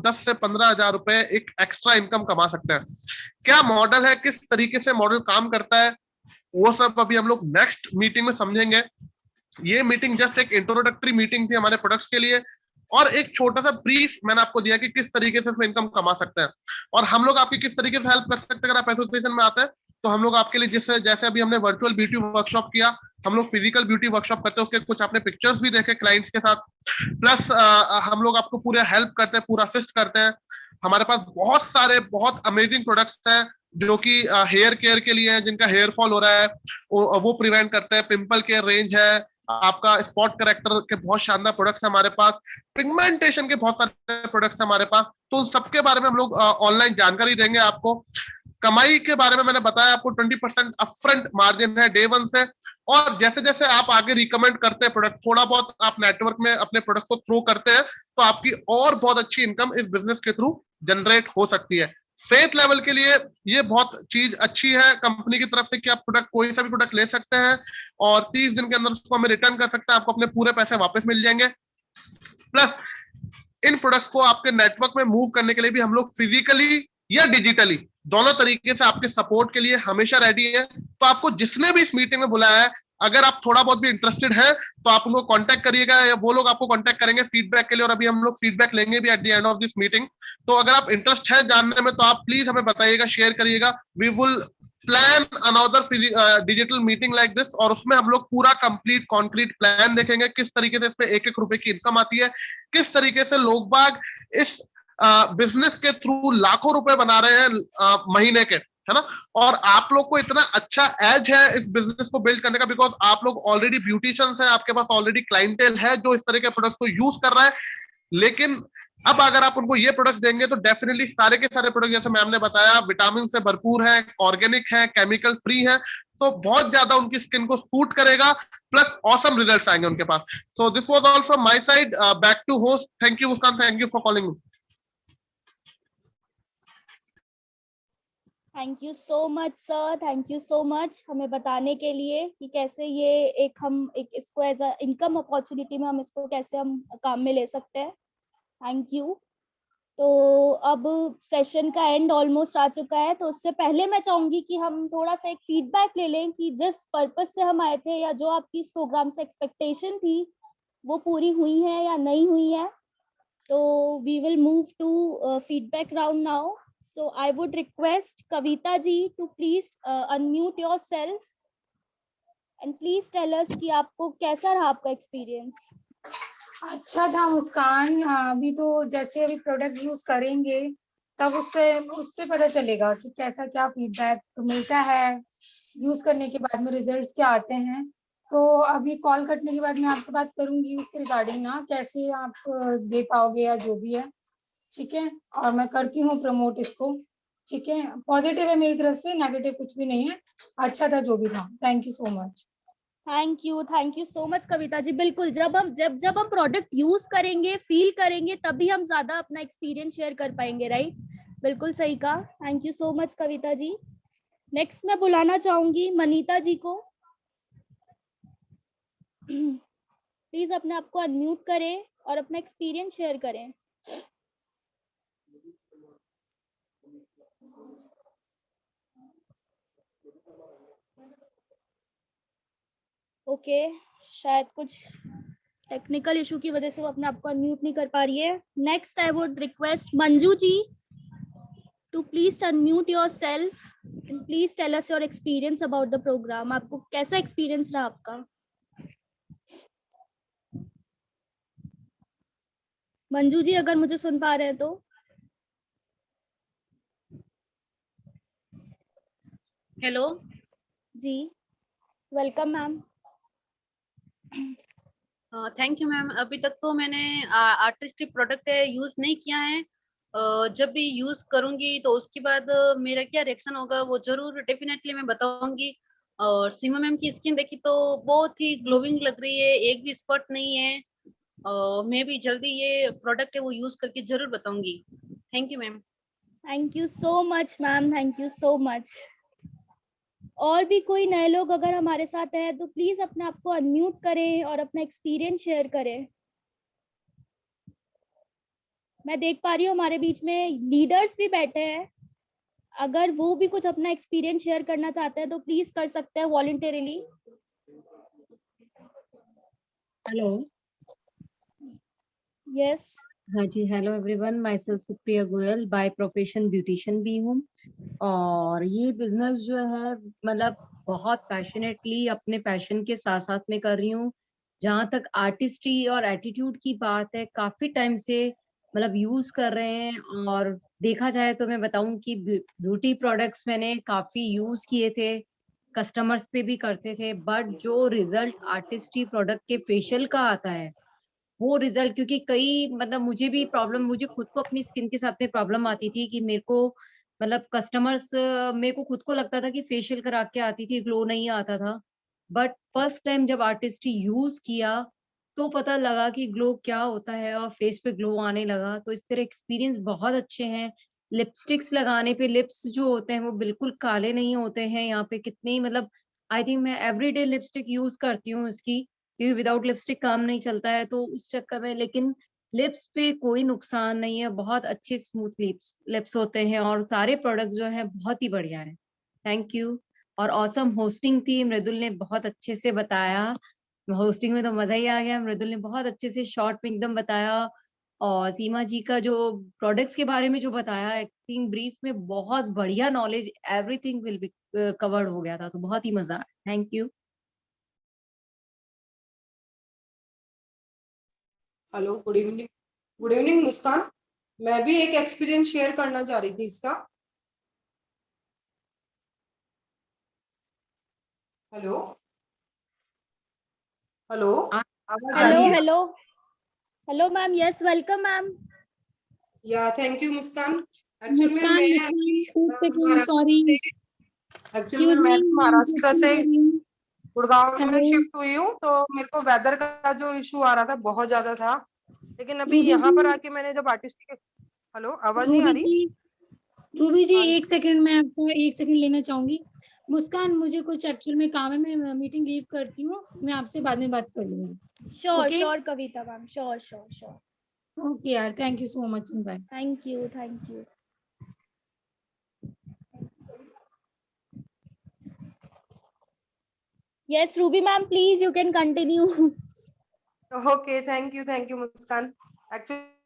10 से 15,000 रुपए एक एक्स्ट्रा इनकम कमा सकते हैं। क्या मॉडल है, किस तरीके से मॉडल काम करता है, वो सब अभी हम लोग नेक्स्ट मीटिंग में समझेंगे। ये मीटिंग जस्ट एक इंट्रोडक्टरी मीटिंग थी हमारे प्रोडक्ट्स के लिए, और एक छोटा सा ब्रीफ मैंने आपको दिया कि किस तरीके से इसमें इनकम कमा सकते हैं और हम लोग आपकी किस तरीके से हेल्प कर सकते हैं। अगर आप एसोसिएशन में आते हैं तो हम लोग आपके लिए, जैसे अभी हमने वर्चुअल ब्यूटी वर्कशॉप किया, हम लोग फिजिकल ब्यूटी वर्कशॉप करते हैं, उसके कुछ आपने पिक्चर्स भी देखे क्लाइंट्स के साथ। प्लस हम लोग आपको पूरा हेल्प करते हैं, पूरा असिस्ट करते हैं। हमारे पास बहुत सारे बहुत अमेजिंग प्रोडक्ट्स हैं जो कि हेयर केयर के लिए है, जिनका हेयर फॉल हो रहा है वो प्रिवेंट करते हैं। पिंपल केयर रेंज है, आपका स्पॉट करेक्टर के बहुत शानदार प्रोडक्ट्स है हमारे पास, पिगमेंटेशन के बहुत सारे प्रोडक्ट्स है हमारे पास। तो उन सबके बारे में हम लोग ऑनलाइन जानकारी देंगे आपको। कमाई के बारे में मैंने बताया आपको 20% अपफ्रंट मार्जिन है डे 1 से, और जैसे जैसे आप आगे रिकमेंड करते हैं प्रोडक्ट, थोड़ा बहुत आप नेटवर्क में अपने प्रोडक्ट को थ्रो करते हैं, तो आपकी और बहुत अच्छी इनकम इस बिजनेस के थ्रू जनरेट हो सकती है। फेथ लेवल के लिए ये बहुत चीज अच्छी है कंपनी की तरफ से कि आप प्रोडक्ट, कोई सा भी प्रोडक्ट ले सकते हैं और 30 दिन के अंदर उसको हमें रिटर्न कर सकते हैं, आपको अपने पूरे पैसे वापस मिल जाएंगे। प्लस इन प्रोडक्ट्स को आपके नेटवर्क में मूव करने के लिए भी हम लोग फिजिकली या डिजिटली दोनों तरीके से आपके सपोर्ट के लिए हमेशा रेडी है। तो आपको जिसने भी इस मीटिंग में बुलाया है, अगर आप थोड़ा बहुत भी इंटरेस्टेड है तो आप उनको कांटेक्ट करिएगा या वो लोग आपको कांटेक्ट करेंगे फीडबैक के लिए, और अभी हम लोग फीडबैक लेंगे भी at the end of this meeting. तो अगर आप इंटरेस्ट है जानने में तो आप प्लीज हमें बताइएगा, शेयर करिएगा। We will plan another digital meeting like this, और उसमें हम लोग पूरा कंप्लीट कॉन्क्रीट प्लान देखेंगे, किस तरीके से इसमें एक एक रुपए की इनकम आती है, किस तरीके से लोग बाग इस बिजनेस के थ्रू लाखों रुपए बना रहे हैं महीने के, है ना। और आप लोग को इतना अच्छा एज है इस बिजनेस को बिल्ड करने का, बिकॉज आप लोग ऑलरेडी ब्यूटिशियंस हैं, आपके पास ऑलरेडी क्लाइंटेल है जो इस तरह के प्रोडक्ट को यूज कर रहा है। लेकिन अब अगर आप उनको ये प्रोडक्ट देंगे तो डेफिनेटली सारे के सारे प्रोडक्ट जैसे मैम ने बताया विटामिन से भरपूर है, ऑर्गेनिक है, केमिकल फ्री है, तो बहुत ज्यादा उनकी स्किन को सूट करेगा, प्लस ऑसम रिजल्ट्स आएंगे उनके पास। So this was all from my side, back to host. Thank you Muskan, thank you for calling me. Thank you so much sir, thank you so much हमें बताने के लिए कि कैसे ये हम इसको एज अ इनकम अपॉर्चुनिटी में हम इसको कैसे हम काम में ले सकते हैं। Thank you. तो अब सेशन का एंड ऑलमोस्ट आ चुका है, तो उससे पहले मैं चाहूंगी कि हम थोड़ा सा एक फीडबैक ले लें कि जिस पर्पस से हम आए थे या जो आपकी इस प्रोग्राम से एक्सपेक्टेशन थी वो पूरी हुई है या नहीं हुई है। तो we will move to feedback round now. So I would request Kavita ji to please unmute yourself and please tell us कि आपको कैसा रहा आपका एक्सपीरियंस। अच्छा था मुस्कान। अभी तो जैसे अभी प्रोडक्ट यूज करेंगे तब उस पे पता चलेगा कि कैसा क्या फीडबैक मिलता है, यूज करने के बाद में रिजल्ट्स क्या आते हैं। तो अभी कॉल कटने के बाद मैं आपसे बात करूंगी उसके रिगार्डिंग ना, कैसे आप दे पाओगे या जो भी है, ठीक है। और मैं करती हूँ प्रमोट इसको, ठीक है। पॉजिटिव है मेरी तरफ से, नेगेटिव कुछ भी नहीं है, अच्छा था जो भी था। Thank you so much. Thank you so much Kavita ji. बिल्कुल, जब हम प्रोडक्ट यूज करेंगे, फील करेंगे, तभी हम ज्यादा अपना एक्सपीरियंस शेयर कर पाएंगे, राइट। बिल्कुल सही कहा। Thank you so much Kavita ji. Next मैं बुलाना चाहूंगी मनीता जी को। प्लीज अपने आप को अनम्यूट करें और अपना एक्सपीरियंस शेयर करें। ओके, शायद कुछ टेक्निकल इशू की वजह से वो अपने आप को अनम्यूट नहीं कर पा रही है। Next I would request Manju ji to please unmute yourself and please tell us your experience about the programme. आपको कैसा एक्सपीरियंस रहा आपका? मंजू जी अगर मुझे सुन पा रहे हैं तो। हेलो जी, welcome ma'am. Thank you ma'am. अभी तक तो मैंने आर्टिस्टिक प्रोडक्ट यूज नहीं किया है। जब भी यूज करूंगी तो उसके बाद मेरा क्या रिएक्शन होगा वो जरूर डेफिनेटली मैं बताऊंगी। और सीमा मैम की स्किन देखी तो बहुत ही ग्लोइंग लग रही है, एक भी स्पॉट नहीं है। मैं भी जल्दी ये प्रोडक्ट है वो यूज करके जरूर बताऊंगी। Thank you ma'am. Thank you so much ma'am, thank you so much. और भी कोई नए लोग अगर हमारे साथ हैं तो प्लीज अपने आप को अनम्यूट करें और अपना एक्सपीरियंस शेयर करें। मैं देख पा रही हूँ हमारे बीच में लीडर्स भी बैठे हैं, अगर वो भी कुछ अपना एक्सपीरियंस शेयर करना चाहते हैं तो प्लीज कर सकते हैं वॉलंटरीली। हेलो। यस। हाँ जी, hello everyone, myself Supriya Goyal, by profession beautician भी हूँ। और ये बिजनेस जो है मतलब बहुत पैशनेटली अपने पैशन के साथ साथ में कर रही हूँ। जहाँ तक आर्टिस्ट्री और एटीट्यूड की बात है, काफी टाइम से मतलब यूज कर रहे हैं। और देखा जाए तो मैं बताऊं कि ब्यूटी प्रोडक्ट्स मैंने काफी यूज किए थे, कस्टमर्स पे भी करते थे, बट जो रिजल्ट आर्टिस्ट्री प्रोडक्ट के फेशियल का आता है वो रिजल्ट, क्योंकि कई मतलब मुझे भी प्रॉब्लम, मुझे खुद को अपनी स्किन के साथ में प्रॉब्लम आती थी कि मेरे को मतलब कस्टमर्स मेरे को खुद को लगता था कि फेशियल करा के आती थी, ग्लो नहीं आता था, बट फर्स्ट टाइम जब आर्टिस्ट्री यूज किया तो पता लगा कि ग्लो क्या होता है और फेस पे ग्लो आने लगा। तो इस तरह एक्सपीरियंस बहुत अच्छे हैं। लिपस्टिक्स लगाने पे लिप्स जो होते हैं वो बिल्कुल काले नहीं होते हैं। यहाँ पे कितनी मतलब आई थिंक मैं एवरीडे लिपस्टिक यूज करती हूँ इसकी, क्योंकि विदाउट लिपस्टिक काम नहीं चलता है, तो उस चक्कर में लेकिन लिप्स पे कोई नुकसान नहीं है। बहुत अच्छे स्मूथ लिप्स लिप्स होते हैं और सारे प्रोडक्ट जो है बहुत ही बढ़िया है। Thank you. और ऑसम होस्टिंग थी, मृदुल ने बहुत अच्छे से बताया। होस्टिंग में तो मजा ही आ गया, मृदुल ने बहुत अच्छे से शॉर्ट में एकदम बताया। और सीमा जी का जो प्रोडक्ट्स के बारे में जो बताया, आई थिंक ब्रीफ में बहुत बढ़िया knowledge, everything will be covered हो गया था, तो बहुत ही मजा आया। Thank you. Hello, good evening. Good evening Muskan. मैं भी एक एक्सपीरियंस शेयर करना चाह रही थी इसका। हेलो हेलो, आवाज आ हेलो रही है? Hello hello ma'am, yes welcome ma'am. या थैंक यू मुस्कान। एक्चुअली मुस्कान मैं महाराष्ट्र से गुड़गांव में शिफ्ट हुई हूँ, तो मेरे को वेदर का जो इशू आ रहा था बहुत ज्यादा था, लेकिन अभी यहाँ पर आके मैंने जब आर्टिस्ट के हेलो, आवाज नहीं आ रही? रूबी जी हाँ। एक सेकंड, मैं आपको एक सेकंड लेना चाहूंगी। मुस्कान, मुझे कुछ एक्चुअल में काम है, मैं मीटिंग लीव करती हूँ, मैं आपसे बाद में बात कर लूंगी। Sure sure Kavita ma'am, sure sure sure. Okay यार, thank you so much. Bye. Thank you thank you. Yes, Ruby ma'am, please you can continue. Okay, thank you Muskan. Actually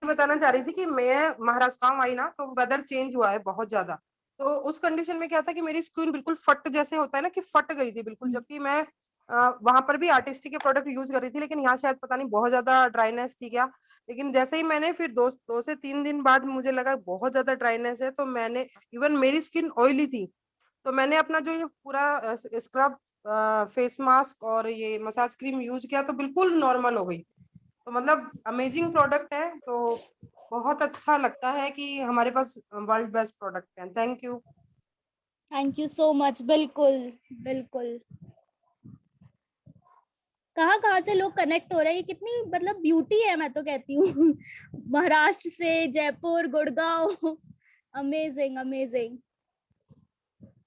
बताना चाह रही थी कि मैं महाराष्ट्र आई ना, तो वेदर चेंज हुआ है बहुत ज्यादा। तो उस कंडीशन में क्या था कि मेरी स्किन बिल्कुल फट जैसे होता है ना, कि फट गई थी बिल्कुल, जबकि मैं वहां पर भी आर्टिस्टिक के प्रोडक्ट यूज कर रही थी, लेकिन यहाँ शायद पता नहीं बहुत ज्यादा ड्राइनेस थी क्या। लेकिन जैसे ही मैंने फिर 2 से 3 दिन बाद मुझे लगा बहुत ज्यादा ड्राइनेस है, तो मैंने इवन मेरी स्किन ऑयली थी, तो मैंने अपना जो ये पूरा स्क्रब, फेस मास्क और ये मसाज क्रीम यूज किया, तो बिल्कुल नॉर्मल हो गई। तो मतलब अमेजिंग प्रोडक्ट है, तो बहुत अच्छा लगता है कि हमारे पास वर्ल्ड बेस्ट प्रोडक्ट है। Thank you so much. बिल्कुल बिल्कुल। कहाँ से लोग कनेक्ट हो रहे हैं, कितनी मतलब ब्यूटी है, मैं तो कहती हूँ। महाराष्ट्र से, जयपुर, गुड़गांव, अमेजिंग अमेजिंग।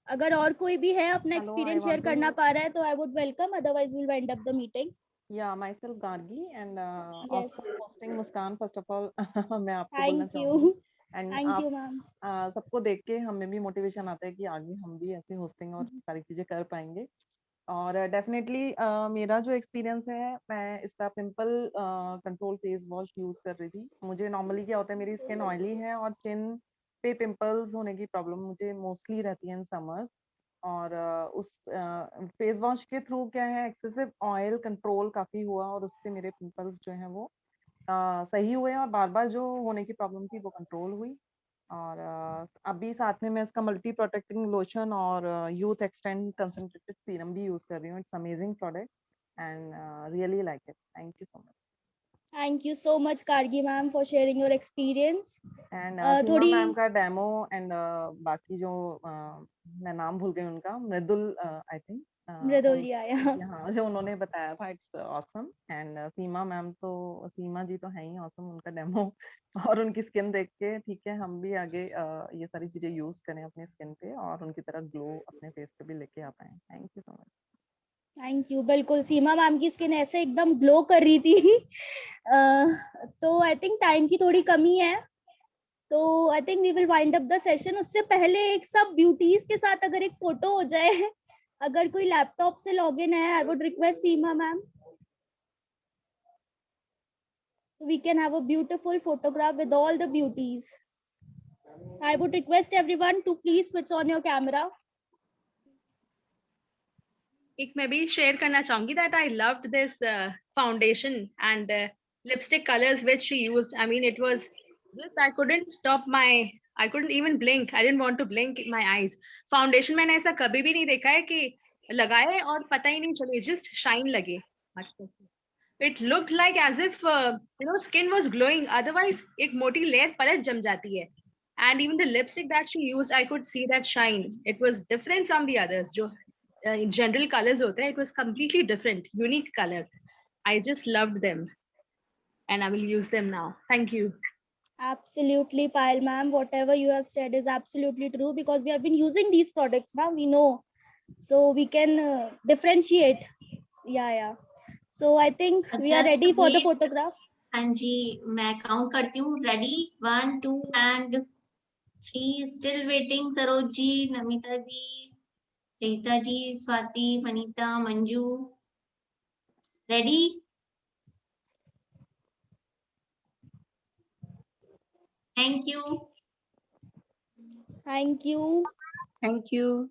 अगर और कोई भी है अपना एक्सपीरियंस शेयर करना पा रहा है तो I would welcome, otherwise will wind up the meeting. Yeah, myself Gargi and awesome hosting Muskan, first of all मैं आपको बोलना थैंक यू चाहूंगी। एंड थैंक आप यू मैम। सबको देख के हमें भी मोटिवेशन आता है कि आगे हम भी ऐसी होस्टिंग और सारी चीजें कर पाएंगे। और डेफिनेटली मेरा जो एक्सपीरियंस है, मैं इसका pimple control face wash use कर रही थी। मुझे नॉर्मली क्या होता है, मेरी स्किन ऑयली है और चिन पे पिंपल्स होने की प्रॉब्लम मुझे मोस्टली रहती है इन समर्स। और उस फेस वॉश के थ्रू क्या है, एक्सेसिव ऑयल कंट्रोल काफी हुआ और उससे मेरे पिंपल्स जो हैं वो सही हुए और बार बार जो होने की प्रॉब्लम थी वो कंट्रोल हुई। और अभी साथ में मैं इसका मल्टी प्रोटेक्टिंग लोशन और यूथ एक्सटेंड कंसंट्रेटेड सीरम भी यूज कर रही हूँ। It's amazing product and really like it. Thank you so much. Thank you so much Kargi ma'am for sharing your experience. And Seema ma'am का demo and बाकी जो मैं नाम भूल गई उनका, मृदुल आई थिंक, मृदुलिया हाँ, जो उन्होंने बताया था, it's awesome. And Seema ma'am तो, सीमा जी तो है ही ऑसम, उनका डेमो और उनकी स्किन देख के ठीक है हम भी आगे ये सारी चीजें यूज करें अपनी स्किन पे और उनकी तरह ग्लो अपने फेस पे भी लेके आ पाए। Thank you so much. Thank you. बिल्कुल, सीमा मैम की स्किन ऐसे एकदम ग्लो कर रही थी। तो आई थिंक टाइम की थोड़ी कमी है, तो I think we will wind up the session. उससे पहले एक सब ब्यूटीज के साथ अगर एक फोटो हो जाए, अगर कोई लैपटॉप से लॉगिन है, आई would request Seema ma'am, we can have a beautiful photograph with all the beauties. I would request everyone to please switch on your camera. एक मैं भी शेयर करना चाहूंगी that I loved this foundation and lipstick colors which she used. I mean, it was just I couldn't even blink. I didn't want to blink my eyes. Foundation मैंने ऐसा कभी भी नहीं देखा है कि लगाए और पता ही नहीं चले, just shine लगे। It looked like as if skin was glowing. Otherwise, एक मोटी layer परत जम जाती है. And even the lipstick that she used, I could see that shine. It was different from the others. जो general colors होते हैं, it was completely different, unique color. I just loved them, and I will use them now. Thank you. Absolutely, Payal ma'am. Whatever you have said is absolutely true, because we have been using these products now. We know, so we can differentiate. Yeah. So I think we are Just ready for the wait. photograph. हाँ जी, मैं count करती हूँ. Ready 1 2 and 3. Still waiting. Saroj ji, Namita ji, Sahita ji, Swati, Vanita, Manju. Ready? Thank you. Thank you. Thank you.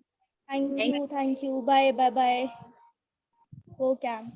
Thank you. Bye. Go Cam.